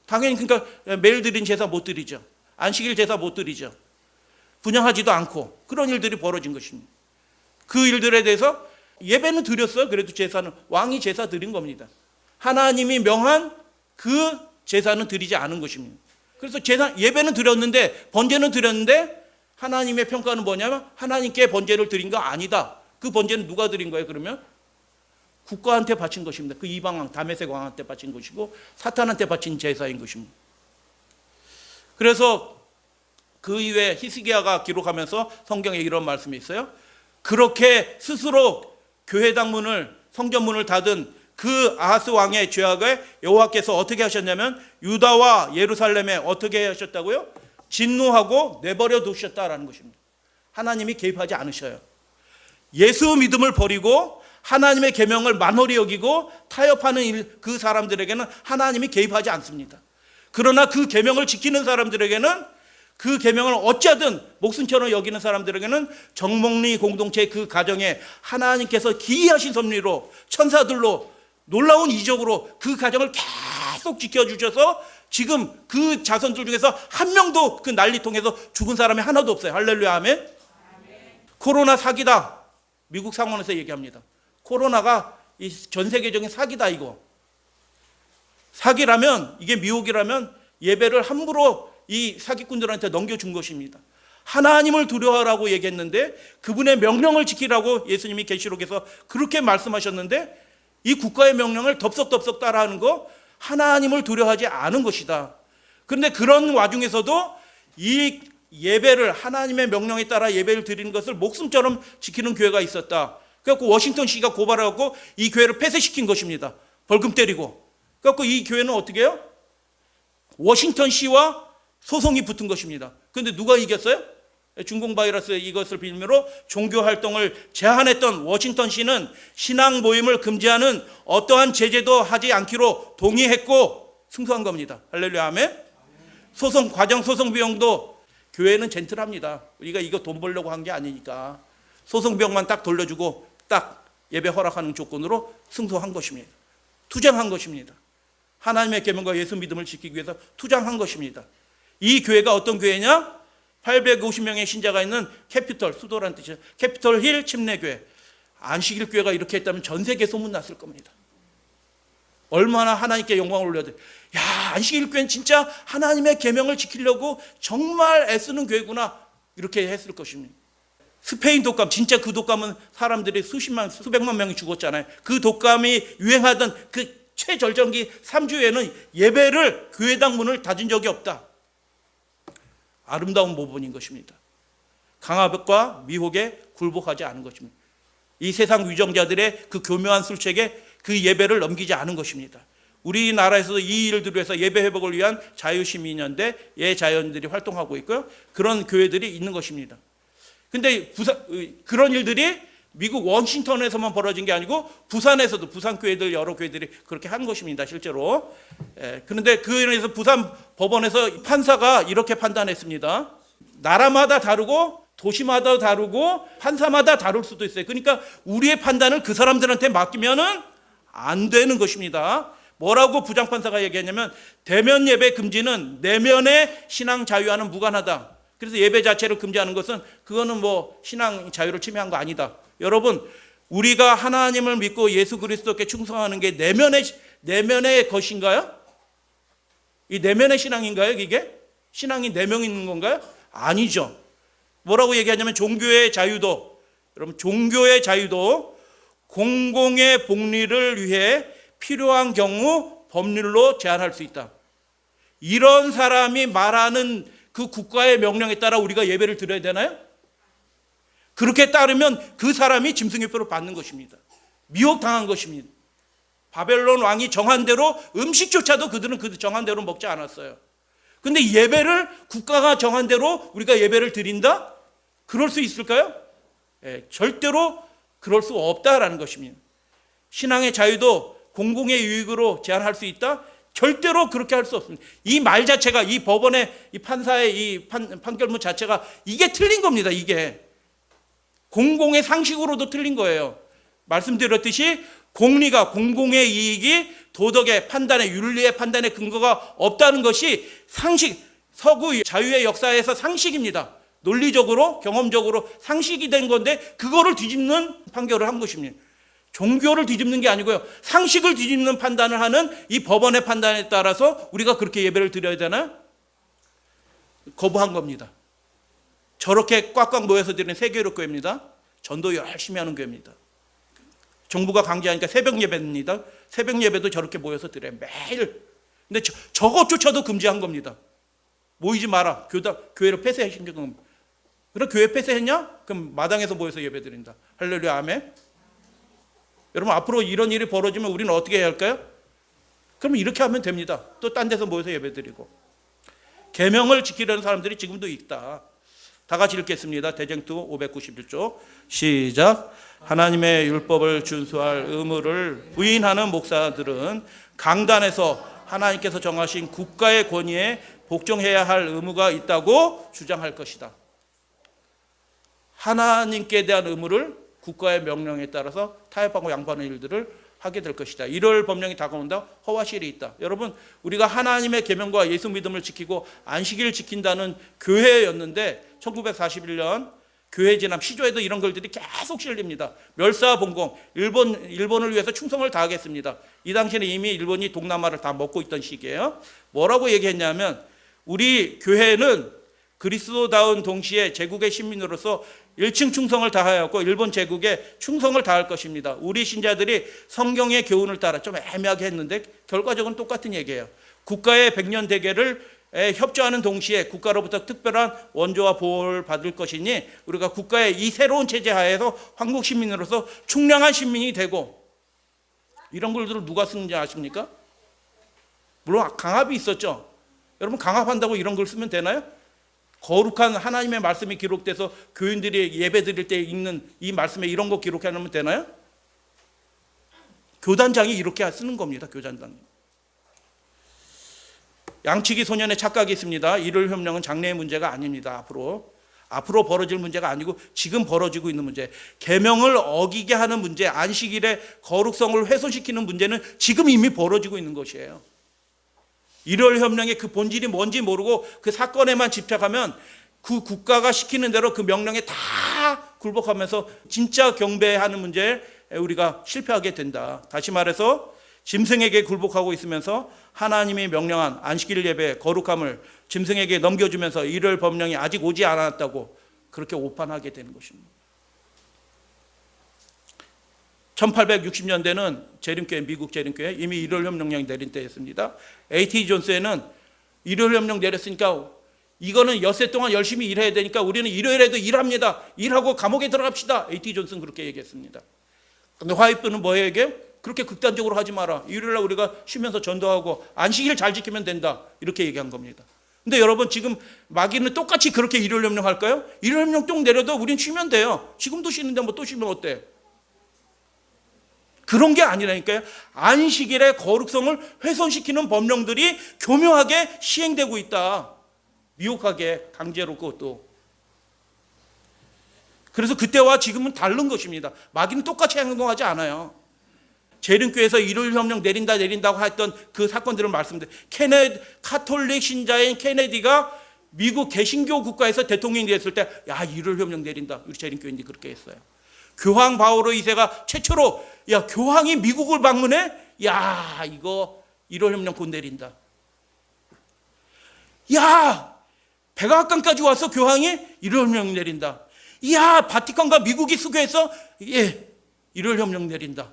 당연히 그러니까 매일 드린 제사 못 드리죠. 안식일 제사 못 드리죠. 분양하지도 않고 그런 일들이 벌어진 것입니다. 그 일들에 대해서 예배는 드렸어요. 그래도 제사는 왕이 제사 드린 겁니다. 하나님이 명한 그 제사는 드리지 않은 것입니다. 그래서 예배는 드렸는데, 번제는 드렸는데 하나님의 평가는 뭐냐면 하나님께 번제를 드린 거 아니다. 그 번제는 누가 드린 거예요? 그러면 국가한테 바친 것입니다. 그 이방왕 다메섹 왕한테 바친 것이고 사탄한테 바친 제사인 것입니다. 그래서 그 이후에 히스기야가 기록하면서 성경에 이런 말씀이 있어요. 그렇게 스스로 교회당 문을, 성전 문을 닫은 그 아하스 왕의 죄악을 여호와께서 어떻게 하셨냐면 유다와 예루살렘에 어떻게 하셨다고요? 진노하고 내버려 두셨다라는 것입니다. 하나님이 개입하지 않으셔요. 예수 믿음을 버리고 하나님의 계명을 만홀히 여기고 타협하는 그 사람들에게는 하나님이 개입하지 않습니다. 그러나 그 계명을 지키는 사람들에게는 그 계명을 어찌하든 목숨처럼 여기는 사람들에게는 정목리 공동체 그 가정에 하나님께서 기이하신 섭리로 천사들로 놀라운 이적으로 그 가정을 계속 지켜주셔서 지금 그 자손들 중에서 한 명도 그 난리통에서 죽은 사람이 하나도 없어요. 할렐루야 아멘. 코로나 사기다. 미국 상원에서 얘기합니다. 코로나가 이 전 세계적인 사기다. 이거 사기라면, 이게 미혹이라면 예배를 함부로 이 사기꾼들한테 넘겨준 것입니다. 하나님을 두려워하라고 얘기했는데 그분의 명령을 지키라고 예수님이 계시록에서 그렇게 말씀하셨는데 이 국가의 명령을 덥석덥석 따라하는 거 하나님을 두려워하지 않은 것이다. 그런데 그런 와중에서도 이 예배를, 하나님의 명령에 따라 예배를 드리는 것을 목숨처럼 지키는 교회가 있었다. 그래서 워싱턴 시가 고발하고 이 교회를 폐쇄시킨 것입니다. 벌금 때리고. 그래서 이 교회는 어떻게 해요? 워싱턴 시와 소송이 붙은 것입니다. 그런데 누가 이겼어요? 중공 바이러스 이것을 빌미로 종교 활동을 제한했던 워싱턴 시는 신앙 모임을 금지하는 어떠한 제재도 하지 않기로 동의했고 승소한 겁니다. 할렐루야 아멘. 소송 과정 소송 비용도 교회는 젠틀합니다. 우리가 이거 돈 벌려고 한 게 아니니까 소송 비용만 딱 돌려주고 딱 예배 허락하는 조건으로 승소한 것입니다. 투쟁한 것입니다. 하나님의 계명과 예수 믿음을 지키기 위해서 투쟁한 것입니다. 이 교회가 어떤 교회냐? 850명의 신자가 있는 캐피털, 수도라는 뜻이죠. 캐피털 힐 침례교회. 안식일 교회가 이렇게 했다면 전 세계 소문났을 겁니다. 얼마나 하나님께 영광을 올려야 돼. 야, 안식일 교회는 진짜 하나님의 계명을 지키려고 정말 애쓰는 교회구나. 이렇게 했을 것입니다. 스페인 독감, 진짜 그 독감은 사람들이 수십만, 수백만 명이 죽었잖아요. 그 독감이 유행하던 그 최절정기 3주에는 예배를, 교회당 문을 닫은 적이 없다. 아름다운 모범인 것입니다. 강압과 미혹에 굴복하지 않은 것입니다. 이 세상 위정자들의 그 교묘한 술책에 그 예배를 넘기지 않은 것입니다. 우리나라에서도 이 일들을 위해서 예배 회복을 위한 자유시민연대, 예자연들이 활동하고 있고요. 그런 교회들이 있는 것입니다. 근데 그런 일들이 미국 워싱턴에서만 벌어진 게 아니고 부산에서도 부산 교회들 여러 교회들이 그렇게 한 것입니다. 실제로. 그런데 그 일에서 부산 법원에서 판사가 이렇게 판단했습니다. 나라마다 다르고 도시마다 다르고 판사마다 다를 수도 있어요. 그러니까 우리의 판단을 그 사람들한테 맡기면은 안 되는 것입니다. 뭐라고 부장판사가 얘기했냐면 대면 예배 금지는 내면의 신앙 자유와는 무관하다. 그래서 예배 자체를 금지하는 것은 그거는 뭐 신앙 자유를 침해한 거 아니다. 여러분, 우리가 하나님을 믿고 예수 그리스도께 충성하는 게 내면의 것인가요? 이 내면의 신앙인가요? 이게? 신앙이 내면에 있는 건가요? 아니죠. 뭐라고 얘기하냐면 종교의 자유도, 여러분 종교의 자유도 공공의 복리를 위해 필요한 경우 법률로 제한할 수 있다. 이런 사람이 말하는 그 국가의 명령에 따라 우리가 예배를 드려야 되나요? 그렇게 따르면 그 사람이 짐승의 표를 받는 것입니다. 미혹당한 것입니다. 바벨론 왕이 정한 대로 음식조차도 그들은 그 정한 대로 먹지 않았어요. 근데 예배를 국가가 정한 대로 우리가 예배를 드린다? 그럴 수 있을까요? 절대로 그럴 수 없다라는 것입니다. 신앙의 자유도 공공의 유익으로 제한할 수 있다? 절대로 그렇게 할 수 없습니다. 이 말 자체가, 이 법원의 이 판사의 이 판결문 자체가 이게 틀린 겁니다. 이게 공공의 상식으로도 틀린 거예요. 말씀드렸듯이 공리가, 공공의 이익이 도덕의 판단에, 윤리의 판단에 근거가 없다는 것이 상식, 서구 자유의 역사에서 상식입니다. 논리적으로, 경험적으로 상식이 된 건데 그거를 뒤집는 판결을 한 것입니다. 종교를 뒤집는 게 아니고요, 상식을 뒤집는 판단을 하는 이 법원의 판단에 따라서 우리가 그렇게 예배를 드려야 되나요? 거부한 겁니다. 저렇게 꽉꽉 모여서 드리는 세계교회입니다. 전도 열심히 하는 교회입니다. 정부가 강제하니까 새벽 예배입니다. 새벽 예배도 저렇게 모여서 드려요. 매일. 근데 저것조차도 금지한 겁니다. 모이지 마라. 교회를 폐쇄시킨 겁니다. 그럼 교회 폐쇄했냐? 그럼 마당에서 모여서 예배 드린다. 할렐루야 아멘. 여러분, 앞으로 이런 일이 벌어지면 우리는 어떻게 해야 할까요? 그럼 이렇게 하면 됩니다. 또 딴 데서 모여서 예배 드리고. 계명을 지키려는 사람들이 지금도 있다. 다 같이 읽겠습니다. 대쟁투 591조 시작. 하나님의 율법을 준수할 의무를 부인하는 목사들은 강단에서 하나님께서 정하신 국가의 권위에 복종해야 할 의무가 있다고 주장할 것이다. 하나님께 대한 의무를 국가의 명령에 따라서 타협하고 양보하는 일들을 하게 될 것이다. 이럴 법령이 다가온다. 허와실이 있다. 여러분, 우리가 하나님의 계명과 예수 믿음을 지키고 안식일을 지킨다는 교회였는데 1941년 교회 진압 시조에도 이런 글들이 계속 실립니다. 멸사봉공, 일본을 위해서 충성을 다하겠습니다. 이 당시에는 이미 일본이 동남아를 다 먹고 있던 시기예요. 뭐라고 얘기했냐면 우리 교회는 그리스도다운 동시에 제국의 시민으로서 일층 충성을 다하였고 일본 제국에 충성을 다할 것입니다. 우리 신자들이 성경의 교훈을 따라 좀 애매하게 했는데 결과적으로는 똑같은 얘기예요. 국가의 백년 대계를 협조하는 동시에 국가로부터 특별한 원조와 보호를 받을 것이니 우리가 국가의 이 새로운 체제 하에서 한국 시민으로서 충량한 시민이 되고, 이런 글들을 누가 쓰는지 아십니까? 물론 강압이 있었죠. 여러분, 강압한다고 이런 글 쓰면 되나요? 거룩한 하나님의 말씀이 기록돼서 교인들이 예배 드릴 때 읽는 이 말씀에 이런 거 기록해 놓으면 되나요? 교단장이 이렇게 쓰는 겁니다. 교단장이. 양치기 소년의 착각이 있습니다. 일요일 협령은 장래의 문제가 아닙니다. 앞으로 벌어질 문제가 아니고 지금 벌어지고 있는 문제, 계명을 어기게 하는 문제, 안식일의 거룩성을 훼손시키는 문제는 지금 이미 벌어지고 있는 것이에요. 일요일 협령의 그 본질이 뭔지 모르고 그 사건에만 집착하면 그 국가가 시키는 대로 그 명령에 다 굴복하면서 진짜 경배하는 문제에 우리가 실패하게 된다. 다시 말해서 짐승에게 굴복하고 있으면서 하나님이 명령한 안식일 예배의 거룩함을 짐승에게 넘겨주면서 일요일 법령이 아직 오지 않았다고 그렇게 오판하게 되는 것입니다. 1860년대는 재림교회, 미국 재림교회 이미 일요일 협령령이 내린 때였습니다. A.T. 존스에는 일요일 협령 내렸으니까 이거는 엿새 동안 열심히 일해야 되니까 우리는 일요일에도 일합니다. 일하고 감옥에 들어갑시다. A.T. 존스는 그렇게 얘기했습니다. 근데 화이트는 뭐예요 이게? 그렇게 극단적으로 하지 마라. 일요일날 우리가 쉬면서 전도하고 안식일 잘 지키면 된다. 이렇게 얘기한 겁니다. 근데 여러분, 지금 마귀는 똑같이 그렇게 일요일 협령 할까요? 일요일 협령 똥 내려도 우린 쉬면 돼요. 지금도 쉬는데 뭐 또 쉬면 어때? 그런 게 아니라니까요. 안식일의 거룩성을 훼손시키는 법령들이 교묘하게 시행되고 있다. 미혹하게, 강제로 그것도. 그래서 그때와 지금은 다른 것입니다. 마귀는 똑같이 행동하지 않아요. 재림교회에서 일요일 협령 내린다고 했던 그 사건들을 말씀드려요. 카톨릭 신자인 케네디가 미국 개신교 국가에서 대통령이 됐을 때, 야, 일요일 협령 내린다. 우리 재림교회인들이 그렇게 했어요. 교황 바오로 2세가 최초로, 야, 교황이 미국을 방문해? 야, 이거 일요일 협령 곧 내린다. 야, 백악관까지 와서 교황이 일요일 협령 내린다. 야, 바티칸과 미국이 수교해서 일요일 협령 내린다.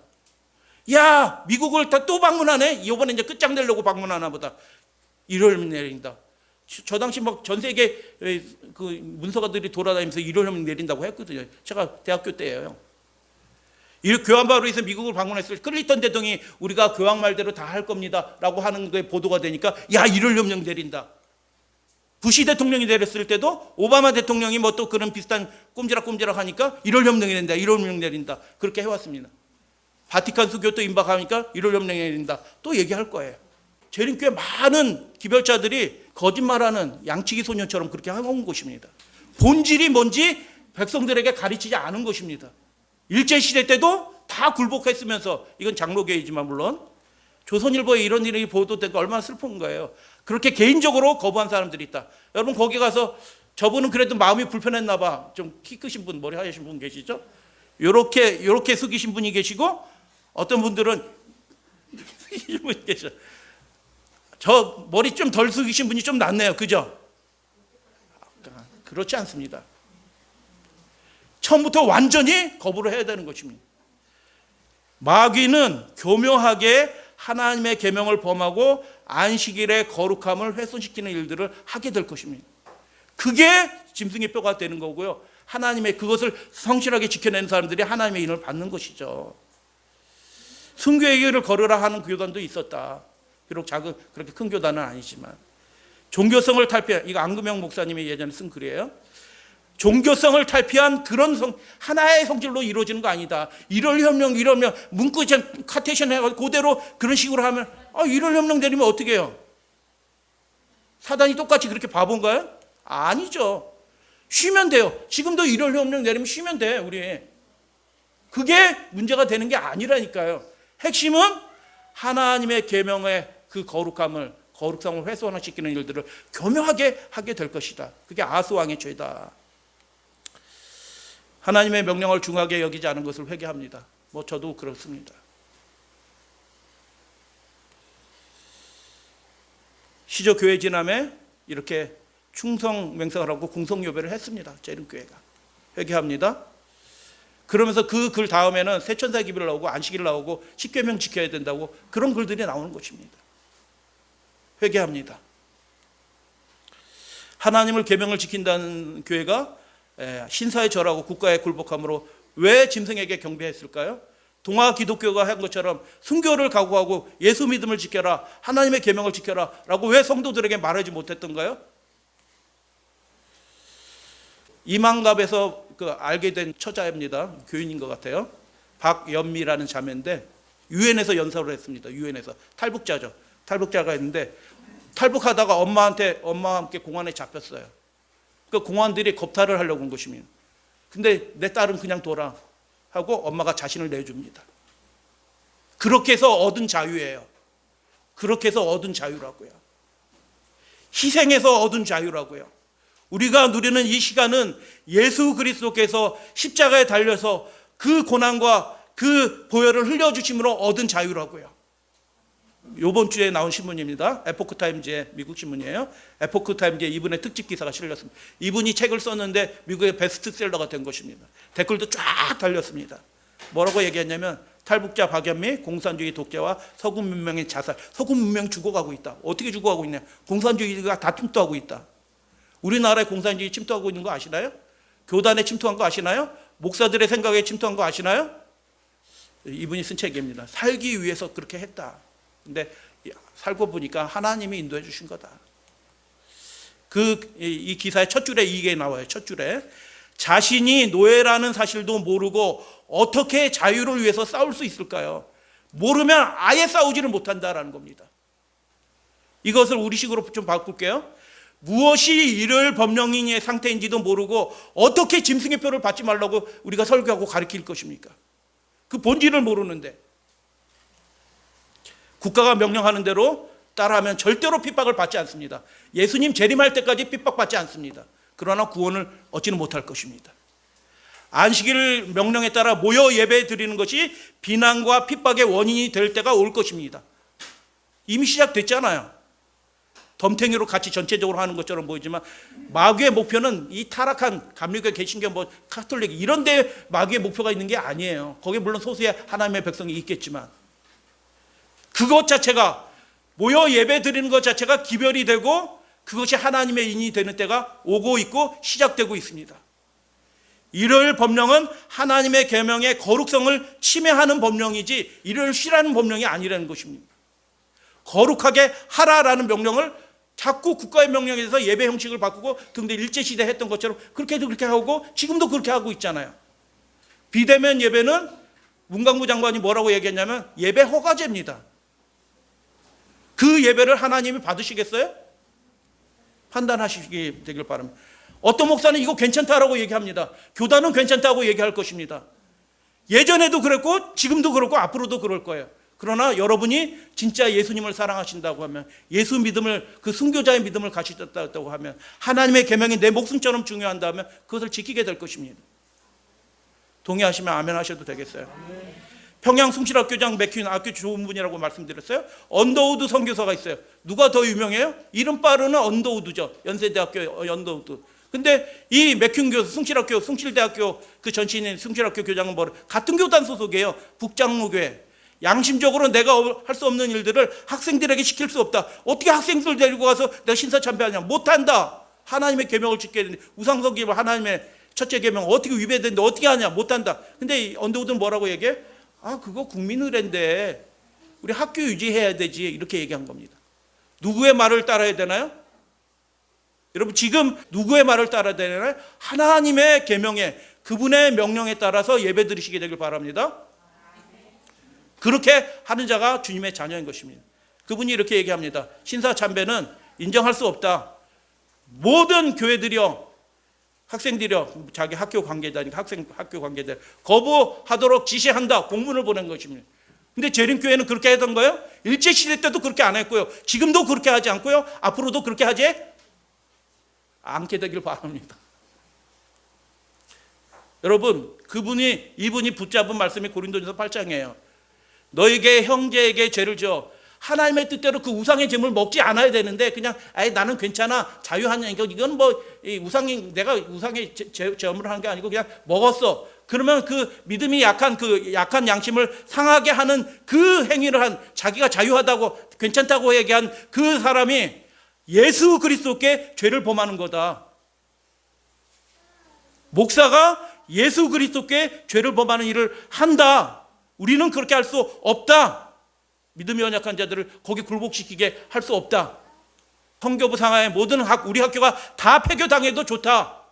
야, 미국을 또 방문하네. 이번에 이제 끝장내려고 방문하나 보다. 일요일 내린다. 저 당시 막 전 세계 그 문서가들이 돌아다니면서 일요일 협령 내린다고 했거든요. 제가 대학교 때예요. 교황 바오로에서 미국을 방문했을 때 클린턴 대통령이 우리가 교황 말대로 다 할 겁니다라고 하는 게 보도가 되니까, 야, 일요일 협령 내린다. 부시 대통령이 내렸을 때도 오바마 대통령이 뭐 또 그런 비슷한 꼼지락꼼지락 하니까 일요일 협령이 된다. 일요일 협령 내린다. 그렇게 해왔습니다. 바티칸 수교 또 임박하니까 일요일 협령이 내린다. 또 얘기할 거예요. 재림교회 많은 기별자들이 거짓말하는 양치기 소년처럼 그렇게 해온 것입니다. 본질이 뭔지 백성들에게 가르치지 않은 것입니다. 일제시대 때도 다 굴복했으면서, 이건 장로교회이지만 물론 조선일보에 이런 일이 보도되고 얼마나 슬픈 거예요. 그렇게 개인적으로 거부한 사람들이 있다. 여러분, 거기 가서 저분은 그래도 마음이 불편했나 봐. 좀 키 크신 분, 머리 하얘신 분 계시죠? 요렇게 숙이신 분이 계시고, 어떤 분들은 숙이신 분이 계셔. 저 머리 좀 덜 숙이신 분이 좀 낫네요. 그죠? 그렇지 않습니다. 처음부터 완전히 거부를 해야 되는 것입니다. 마귀는 교묘하게 하나님의 계명을 범하고 안식일의 거룩함을 훼손시키는 일들을 하게 될 것입니다. 그게 짐승의 뼈가 되는 거고요. 하나님의 그것을 성실하게 지켜내는 사람들이 하나님의 인을 받는 것이죠. 순교의 길을 걸으라 하는 교단도 있었다. 비록 작은, 그렇게 큰 교단은 아니지만. 종교성을 탈피한, 이거 안금영 목사님이 예전에 쓴 글이에요. 종교성을 탈피한 그런 하나의 성질로 이루어지는 거 아니다. 일요일 협령 이러면 문구 카테이션 해가지고 그대로 그런 식으로 하면 일요일 협령 내리면 어떻게 해요? 사단이 똑같이 그렇게 바본가요? 아니죠. 쉬면 돼요. 지금도 일요일 명령 내리면 쉬면 돼, 우리. 그게 문제가 되는 게 아니라니까요. 핵심은 하나님의 계명의 그 거룩성을 훼손시키는 일들을 교묘하게 하게 될 것이다. 그게 아하스왕의 죄다. 하나님의 명령을 중하게 여기지 않은 것을 회개합니다. 저도 그렇습니다. 시조 교회 지남에 이렇게 충성 맹세를 하고 공성 요배를 했습니다. 재림교회가. 회개합니다. 그러면서 그 글 다음에는 세천사 기비를 나오고 안식일 나오고 십계명 지켜야 된다고 그런 글들이 나오는 것입니다. 회개합니다. 하나님을 계명을 지킨다는 교회가 신사에 절하고 국가에 굴복함으로 왜 짐승에게 경배했을까요? 동아 기독교가 한 것처럼 순교를 각오하고 예수 믿음을 지켜라, 하나님의 계명을 지켜라 라고 왜 성도들에게 말하지 못했던가요? 이만갑에서 알게 된 처자입니다. 교인인 것 같아요. 박연미라는 자매인데 유엔에서 연설을 했습니다. 유엔에서 탈북자죠. 탈북자가 있는데 탈북하다가 엄마와 함께 공안에 잡혔어요. 그 공안들이 겁탈을 하려고 온 것입니다. 근데 내 딸은 그냥 둬라 하고 엄마가 자신을 내줍니다. 그렇게 해서 얻은 자유예요. 그렇게 해서 얻은 자유라고요. 희생해서 얻은 자유라고요. 우리가 누리는 이 시간은 예수 그리스도께서 십자가에 달려서 그 고난과 그 보혈을 흘려주심으로 얻은 자유라고요. 이번 주에 나온 신문입니다. 에포크타임즈의 미국 신문이에요. 에포크타임즈에 이분의 특집 기사가 실렸습니다. 이분이 책을 썼는데 미국의 베스트셀러가 된 것입니다. 댓글도 쫙 달렸습니다. 뭐라고 얘기했냐면 탈북자 박연미, 공산주의 독재와 서구 문명의 자살. 서구 문명 죽어가고 있다. 어떻게 죽어가고 있냐? 공산주의가 다 침투하고 있다. 우리나라에 공산주의 침투하고 있는 거 아시나요? 교단에 침투한 거 아시나요? 목사들의 생각에 침투한 거 아시나요? 이분이 쓴 책입니다. 살기 위해서 그렇게 했다. 근데 살고 보니까 하나님이 인도해 주신 거다. 이 기사의 첫 줄에 이게 나와요. 첫 줄에 자신이 노예라는 사실도 모르고 어떻게 자유를 위해서 싸울 수 있을까요? 모르면 아예 싸우지를 못한다라는 겁니다. 이것을 우리식으로 좀 바꿀게요. 무엇이 일요일 법령의 상태인지도 모르고 어떻게 짐승의 표를 받지 말라고 우리가 설교하고 가르칠 것입니까? 그 본질을 모르는데 국가가 명령하는 대로 따라하면 절대로 핍박을 받지 않습니다. 예수님 재림할 때까지 핍박받지 않습니다. 그러나 구원을 얻지는 못할 것입니다. 안식일 명령에 따라 모여 예배 드리는 것이 비난과 핍박의 원인이 될 때가 올 것입니다. 이미 시작됐잖아요. 덤탱이로 같이 전체적으로 하는 것처럼 보이지만 마귀의 목표는 이 타락한 감리교, 개신교, 카톨릭 이런 데 마귀의 목표가 있는 게 아니에요. 거기에 물론 소수의 하나님의 백성이 있겠지만 그것 자체가 모여 예배 드리는 것 자체가 기별이 되고 그것이 하나님의 인이 되는 때가 오고 있고 시작되고 있습니다. 일요일 법령은 하나님의 계명의 거룩성을 침해하는 법령이지 일요일 쉬라는 법령이 아니라는 것입니다. 거룩하게 하라라는 명령을 자꾸 국가의 명령에서 예배 형식을 바꾸고 등등 일제시대 했던 것처럼 그렇게도 그렇게 하고 지금도 그렇게 하고 있잖아요. 비대면 예배는 문광부 장관이 뭐라고 얘기했냐면 예배 허가제입니다. 그 예배를 하나님이 받으시겠어요? 판단하시기 되길 바랍니다. 어떤 목사는 이거 괜찮다라고 얘기합니다. 교단은 괜찮다고 얘기할 것입니다. 예전에도 그랬고 지금도 그렇고 앞으로도 그럴 거예요. 그러나 여러분이 진짜 예수님을 사랑하신다고 하면 예수 믿음을 그 순교자의 믿음을 가지셨다고 하면 하나님의 계명이 내 목숨처럼 중요한다면 그것을 지키게 될 것입니다. 동의하시면 아멘 하셔도 되겠어요. 평양 숭실학교장 맥퀸 학교 좋은 분이라고 말씀드렸어요. 언더우드 선교사가 있어요. 누가 더 유명해요? 이름 빠르는 언더우드죠. 연세대학교 언더우드. 근데 이 맥퀸 교수 숭실학교 숭실대학교 그 전신인 숭실학교 교장은 같은 교단 소속이에요. 북장로교회. 양심적으로 내가 할 수 없는 일들을 학생들에게 시킬 수 없다. 어떻게 학생들 데리고 가서 내가 신사참배하냐? 못한다. 하나님의 계명을 지켜야 되는데 우상숭배를 하나님의 첫째 계명 어떻게 위배되는데 어떻게 하냐? 못한다. 근데 언더우드는 뭐라고 얘기해? 그거 국민의례인데 우리 학교 유지해야 되지 이렇게 얘기한 겁니다. 누구의 말을 따라야 되나요? 여러분 지금 누구의 말을 따라야 되나요? 하나님의 계명에 그분의 명령에 따라서 예배 드리시게 되길 바랍니다. 그렇게 하는 자가 주님의 자녀인 것입니다. 그분이 이렇게 얘기합니다. 신사참배는 인정할 수 없다. 모든 교회들이요, 학생들이요, 자기 학교 관계자니까 학교 관계자 거부하도록 지시한다. 공문을 보낸 것입니다. 근데 재림교회는 그렇게 하던 거예요? 일제시대 때도 그렇게 안 했고요. 지금도 그렇게 하지 않고요. 앞으로도 그렇게 하지 않게 되길 바랍니다. 여러분, 이분이 붙잡은 말씀이 고린도전서 8장이에요. 너에게 형제에게 죄를 지어 하나님의 뜻대로 그 우상의 제물을 먹지 않아야 되는데 그냥 나는 괜찮아, 자유하냐, 이건 뭐 내가 우상의 제물을 하는 게 아니고 그냥 먹었어. 그러면 그 믿음이 약한 그 약한 양심을 상하게 하는 그 행위를 한, 자기가 자유하다고 괜찮다고 얘기한 그 사람이 예수 그리스도께 죄를 범하는 거다. 목사가 예수 그리스도께 죄를 범하는 일을 한다. 우리는 그렇게 할 수 없다. 믿음이 연약한 자들을 거기 굴복시키게 할 수 없다. 성교부 상하의 모든 우리 학교가 다 폐교당해도 좋다.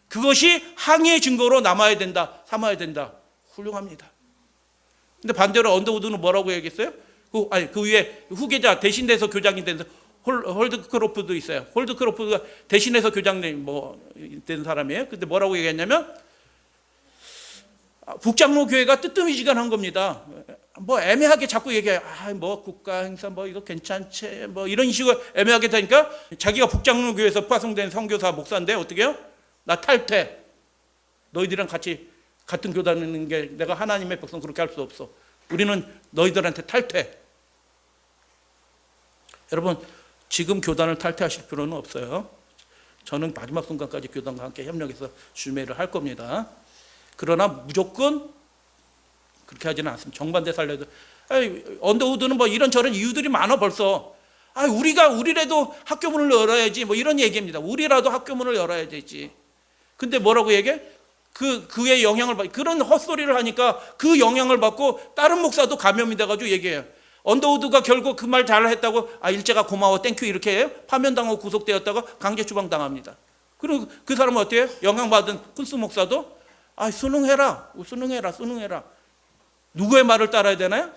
그것이 항의의 증거로 남아야 된다. 삼아야 된다. 훌륭합니다. 근데 반대로 언더우드는 뭐라고 얘기했어요? 그 위에 후계자 대신돼서 교장이 된 홀드크로프도 있어요. 홀드크로프가 대신해서 교장님 된 사람이에요. 근데 뭐라고 얘기했냐면 북장로 교회가 뜨뜨미지근한 겁니다. 애매하게 자꾸 얘기해요. 국가 행사 이거 괜찮지, 이런 식으로 애매하게 되니까 자기가 북장로 교회에서 파송된 선교사 목사인데 어떻게 해요? 나 탈퇴. 너희들이랑 같은 교단인 게 내가 하나님의 백성 그렇게 할 수 없어. 우리는 너희들한테 탈퇴. 여러분, 지금 교단을 탈퇴하실 필요는 없어요. 저는 마지막 순간까지 교단과 함께 협력해서 주매를 할 겁니다. 그러나 무조건 그렇게 하지는 않습니다. 정반대 살려도 언더우드는 이런저런 이유들이 많아 벌써. 우리라도 학교 문을 열어야지 이런 얘기입니다. 우리라도 학교 문을 열어야 되지. 근데 뭐라고 얘기해? 그의 영향을 받, 그런 헛소리를 하니까 그 영향을 받고 다른 목사도 감염이 돼가지고 얘기해요. 언더우드가 결국 그 말 잘했다고 일제가 고마워 땡큐 이렇게 해요. 파면당하고 구속되었다가 강제 추방당합니다. 그리고 그 사람은 어때요? 영향받은 쿤스 목사도 순응해라. 누구의 말을 따라야 되나요?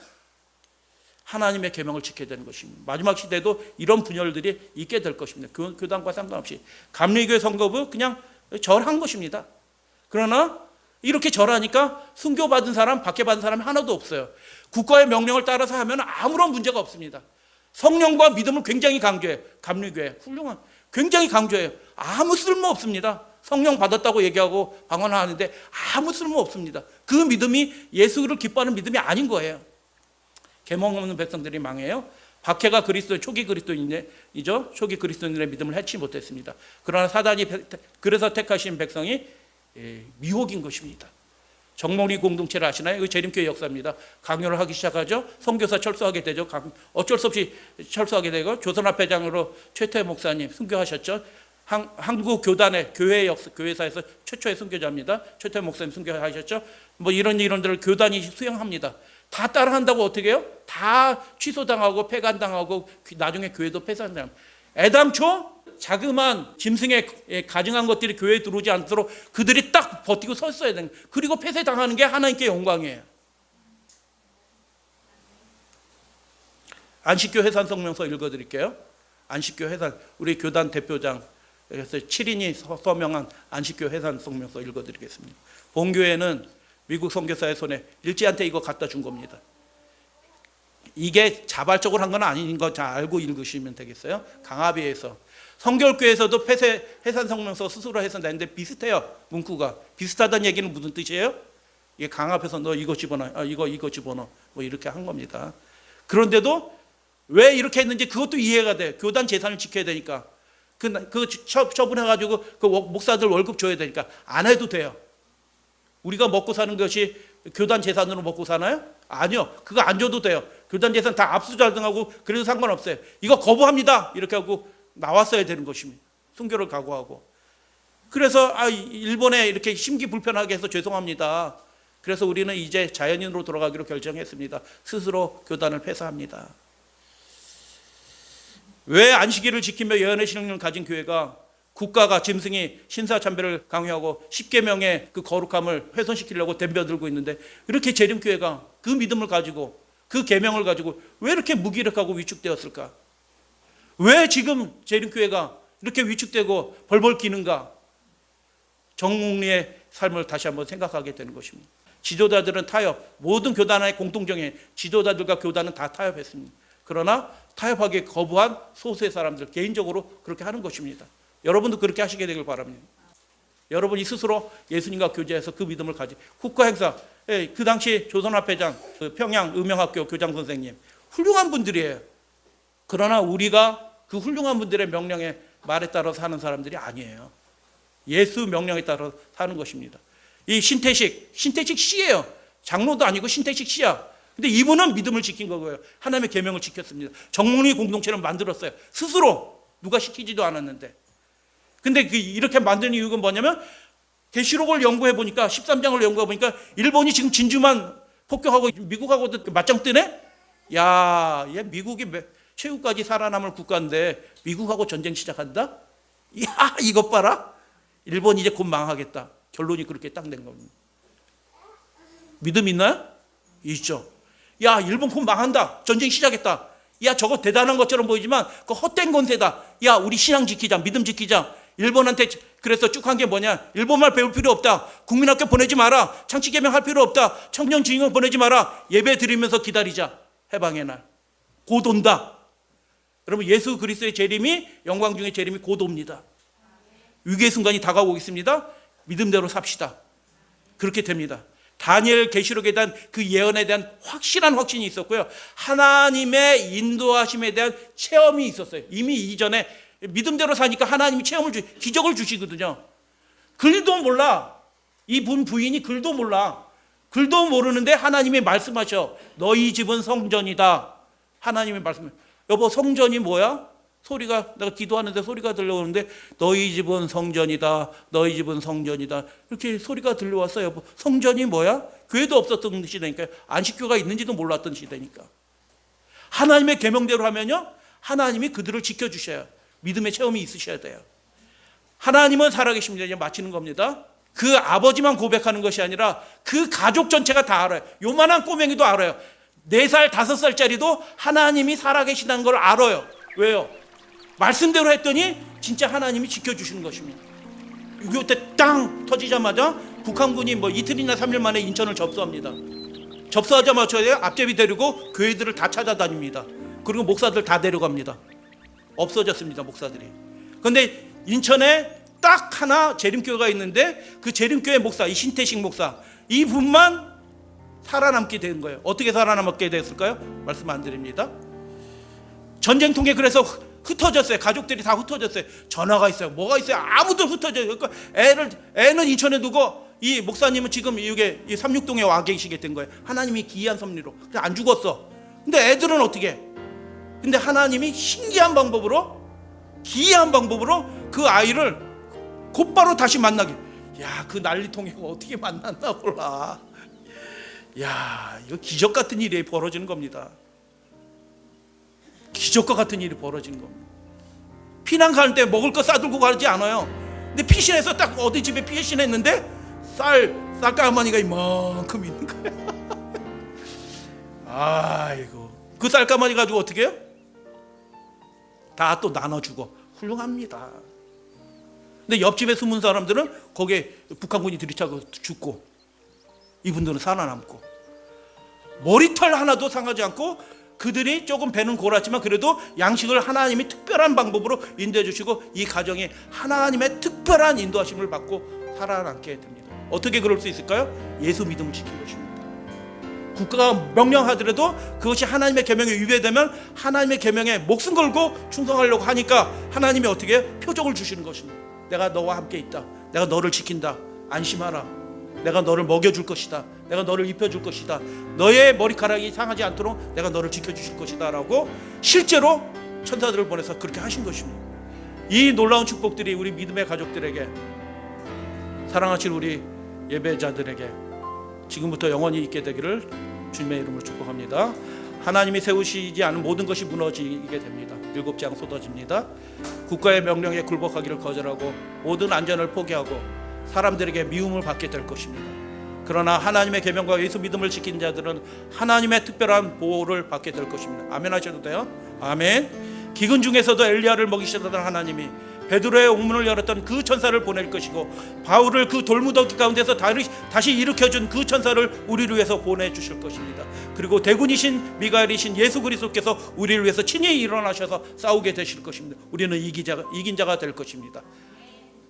하나님의 계명을 지켜야 되는 것입니다. 마지막 시대도 이런 분열들이 있게 될 것입니다. 교단과 상관없이. 감리교회 선거부 그냥 절한 것입니다. 그러나 이렇게 절하니까 순교받은 사람, 박해받은 사람이 하나도 없어요. 국가의 명령을 따라서 하면 아무런 문제가 없습니다. 성령과 믿음을 굉장히 강조해요. 감리교회 훌륭한, 굉장히 강조해요. 아무 쓸모 없습니다. 성령 받았다고 얘기하고 방언하는데 아무 쓸모 없습니다. 그 믿음이 예수를 기뻐하는 믿음이 아닌 거예요. 계명 없는 백성들이 망해요. 박해가 초기 그리스도인이죠. 초기 그리스도인의 믿음을 해치 못했습니다. 그러나 사단이 그래서 택하신 백성이 미혹인 것입니다. 정몽리 공동체를 아시나요? 이거 재림교회 역사입니다. 강요를 하기 시작하죠. 선교사 철수하게 되죠. 어쩔 수 없이 철수하게 되고 조선합회장으로 최태 목사님 순교하셨죠. 한국 교단의 교회사에서 최초의 순교자입니다. 최태 목사님 순교하셨죠. 이런 일들을 교단이 수행합니다. 다 따라한다고 어떻게 해요? 다 취소당하고 폐간당하고 나중에 교회도 폐산당합니다. 애당초 자그마한 짐승에 가증한 것들이 교회에 들어오지 않도록 그들이 딱 버티고 섰어야 되는 거예요. 그리고 폐쇄당하는 게 하나님께 영광이에요. 안식교 해산 성명서 읽어드릴게요. 안식교 해산, 우리 교단 대표장 그래서 7인이 서명한 안식교 해산 성명서 읽어드리겠습니다. 본교회는 미국 선교사의 손에 일제한테 이거 갖다 준 겁니다. 이게 자발적으로 한 건 아닌 거 잘 알고 읽으시면 되겠어요. 강합위에서 성결교회에서도 폐쇄 해산 성명서 스스로 해서 냈는데 비슷해요. 문구가 비슷하다는 얘기는 무슨 뜻이에요? 이게 강합에서 너 이거 집어넣어, 이거 집어넣어 이렇게 한 겁니다. 그런데도 왜 이렇게 했는지 그것도 이해가 돼. 교단 재산을 지켜야 되니까. 그 처분해가지고 그 목사들 월급 줘야 되니까 안 해도 돼요. 우리가 먹고 사는 것이 교단 재산으로 먹고 사나요? 아니요. 그거 안 줘도 돼요. 교단 재산 다 압수자등하고 그래도 상관없어요. 이거 거부합니다. 이렇게 하고 나왔어야 되는 것입니다. 순교를 각오하고. 그래서 일본에 이렇게 심기 불편하게 해서 죄송합니다. 그래서 우리는 이제 자연인으로 돌아가기로 결정했습니다. 스스로 교단을 폐사합니다. 왜 안식일을 지키며 예언의 신령을 가진 교회가 국가가 짐승이 신사참배를 강요하고 10계명의 그 거룩함을 훼손시키려고 덤벼들고 있는데 이렇게 재림교회가 그 믿음을 가지고 그 계명을 가지고 왜 이렇게 무기력하고 위축되었을까? 왜 지금 재림교회가 이렇게 위축되고 벌벌 기는가? 정리의 삶을 다시 한번 생각하게 되는 것입니다. 지도자들은 타협, 모든 교단의 공통점이 지도자들과 교단은 다 타협했습니다. 그러나 타협하기 거부한 소수의 사람들, 개인적으로 그렇게 하는 것입니다. 여러분도 그렇게 하시게 되길 바랍니다. 여러분이 스스로 예수님과 교제해서 그 믿음을 가지. 국가 행사, 그 당시 조선화폐장, 평양 의명학교 교장 선생님, 훌륭한 분들이에요. 그러나 우리가 그 훌륭한 분들의 명령에 말에 따라서 사는 사람들이 아니에요. 예수 명령에 따라 사는 것입니다. 이 신태식 씨예요. 장로도 아니고 신태식 씨야. 근데 이분은 믿음을 지킨 거고요. 하나님의 계명을 지켰습니다. 정문의 공동체를 만들었어요. 스스로 누가 시키지도 않았는데. 근데 이렇게 만드는 이유가 뭐냐면 계시록을 연구해 보니까 13장을 연구해 보니까 일본이 지금 진주만 폭격하고 미국하고도 맞짱 뜨네. 야, 얘 미국이 최후까지 살아남을 국가인데 미국하고 전쟁 시작한다? 야, 이것 봐라. 일본 이제 곧 망하겠다. 결론이 그렇게 딱 된 겁니다. 믿음 있나요? 있죠. 야, 일본 곧 망한다. 전쟁 시작했다. 야, 저거 대단한 것처럼 보이지만 그거 헛된 권세다. 야, 우리 신앙 지키자. 믿음 지키자. 일본한테 그래서 쭉 한 게 뭐냐? 일본말 배울 필요 없다. 국민학교 보내지 마라. 창치개명 할 필요 없다. 청년 주인공 보내지 마라. 예배 드리면서 기다리자. 해방의 날. 곧 온다. 여러분, 예수 그리스도의 재림이, 영광 중의 재림이 곧 옵니다. 위기의 순간이 다가오고 있습니다. 믿음대로 삽시다. 그렇게 됩니다. 다니엘 계시록에 대한 그 예언에 대한 확실한 확신이 있었고요. 하나님의 인도하심에 대한 체험이 있었어요. 이미 이전에 믿음대로 사니까 하나님이 기적을 주시거든요. 글도 몰라. 이분 부인이 글도 몰라. 글도 모르는데 하나님이 말씀하셔. 너희 집은 성전이다. 하나님의 말씀. 여보, 성전이 뭐야? 소리가, 내가 기도하는데 소리가 들려오는데 너희 집은 성전이다. 너희 집은 성전이다. 이렇게 소리가 들려왔어요. 여보, 성전이 뭐야? 교회도 없었던 시대니까요. 안식교가 있는지도 몰랐던 시대니까. 하나님의 계명대로 하면요, 하나님이 그들을 지켜주셔요. 믿음의 체험이 있으셔야 돼요. 하나님은 살아계십니다. 이제 마치는 겁니다. 그 아버지만 고백하는 것이 아니라 그 가족 전체가 다 알아요. 요만한 꼬맹이도 알아요. 4살, 5살짜리도 하나님이 살아계시다는 걸 알아요. 왜요? 말씀대로 했더니 진짜 하나님이 지켜주시는 것입니다. 6.25 때 땅 터지자마자 북한군이 이틀이나 3일 만에 인천을 접수합니다. 접수하자마자 앞제비 데리고 교회들을 다 찾아다닙니다. 그리고 목사들 다 데려갑니다. 없어졌습니다, 목사들이. 그런데 인천에 딱 하나 재림교회가 있는데 그 재림교회 목사, 이 신태식 목사, 이분만 살아남게 된 거예요. 어떻게 살아남게 됐을까요? 말씀 안 드립니다. 전쟁통에 그래서 흩어졌어요. 가족들이 다 흩어졌어요. 전화가 있어요. 뭐가 있어요? 아무도 흩어져요. 그러니까 애는 인천에 두고 이 목사님은 지금 이게 36동에 와 계시게 된 거예요. 하나님이 기이한 섭리로. 그래서 안 죽었어. 근데 애들은 어떻게 해? 근데 하나님이 신기한 방법으로, 기이한 방법으로 그 아이를 곧바로 다시 만나게. 야, 그 난리통에 어떻게 만났나 몰라. 야, 이거 기적 같은 일이 벌어지는 겁니다. 기적과 같은 일이 벌어지는 겁니다. 피난 가는 때 먹을 거 싸들고 가지 않아요. 근데 피신해서 딱 어디 집에 피신했는데 쌀가마니가 이만큼 있는 거야. 아이고, 그 쌀가마니 가지고 어떻게 해요? 다 또 나눠주고. 훌륭합니다. 근데 옆집에 숨은 사람들은 거기에 북한군이 들이차고 죽고, 이분들은 살아남고, 머리털 하나도 상하지 않고, 그들이 조금 배는 골았지만 그래도 양식을 하나님이 특별한 방법으로 인도해 주시고 이 가정이 하나님의 특별한 인도하심을 받고 살아남게 됩니다. 어떻게 그럴 수 있을까요? 예수 믿음을 지킨 것입니다. 국가가 명령하더라도 그것이 하나님의 계명에 위배되면 하나님의 계명에 목숨 걸고 충성하려고 하니까 하나님이 어떻게 해요? 표적을 주시는 것입니다. 내가 너와 함께 있다. 내가 너를 지킨다. 안심하라. 내가 너를 먹여줄 것이다. 내가 너를 입혀줄 것이다. 너의 머리카락이 상하지 않도록 내가 너를 지켜주실 것이다 라고 실제로 천사들을 보내서 그렇게 하신 것입니다. 이 놀라운 축복들이 우리 믿음의 가족들에게, 사랑하실 우리 예배자들에게 지금부터 영원히 있게 되기를 주님의 이름으로 축복합니다. 하나님이 세우시지 않은 모든 것이 무너지게 됩니다. 7장 쏟아집니다. 국가의 명령에 굴복하기를 거절하고 모든 안전을 포기하고 사람들에게 미움을 받게 될 것입니다. 그러나 하나님의 계명과 예수 믿음을 지킨 자들은 하나님의 특별한 보호를 받게 될 것입니다. 아멘 하셔도 돼요? 아멘. 기근 중에서도 엘리야를 먹이시던 하나님이 베드로의 옥문을 열었던 그 천사를 보낼 것이고, 바울을 그 돌무더기 가운데서 다시 일으켜준 그 천사를 우리를 위해서 보내주실 것입니다. 그리고 대군이신 미가엘이신 예수 그리스도께서 우리를 위해서 친히 일어나셔서 싸우게 되실 것입니다. 우리는 이긴 자가 될 것입니다.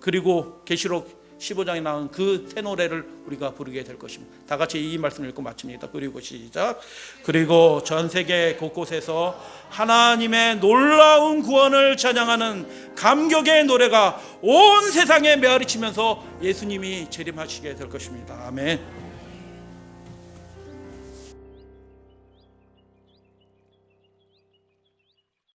그리고 계시록 15장에 나온 그 새 노래를 우리가 부르게 될 것입니다. 다 같이 이 말씀을 읽고 마칩니다. 그리고 시작. 그리고 전 세계 곳곳에서 하나님의 놀라운 구원을 찬양하는 감격의 노래가 온 세상에 메아리치면서 예수님이 재림하시게 될 것입니다. 아멘.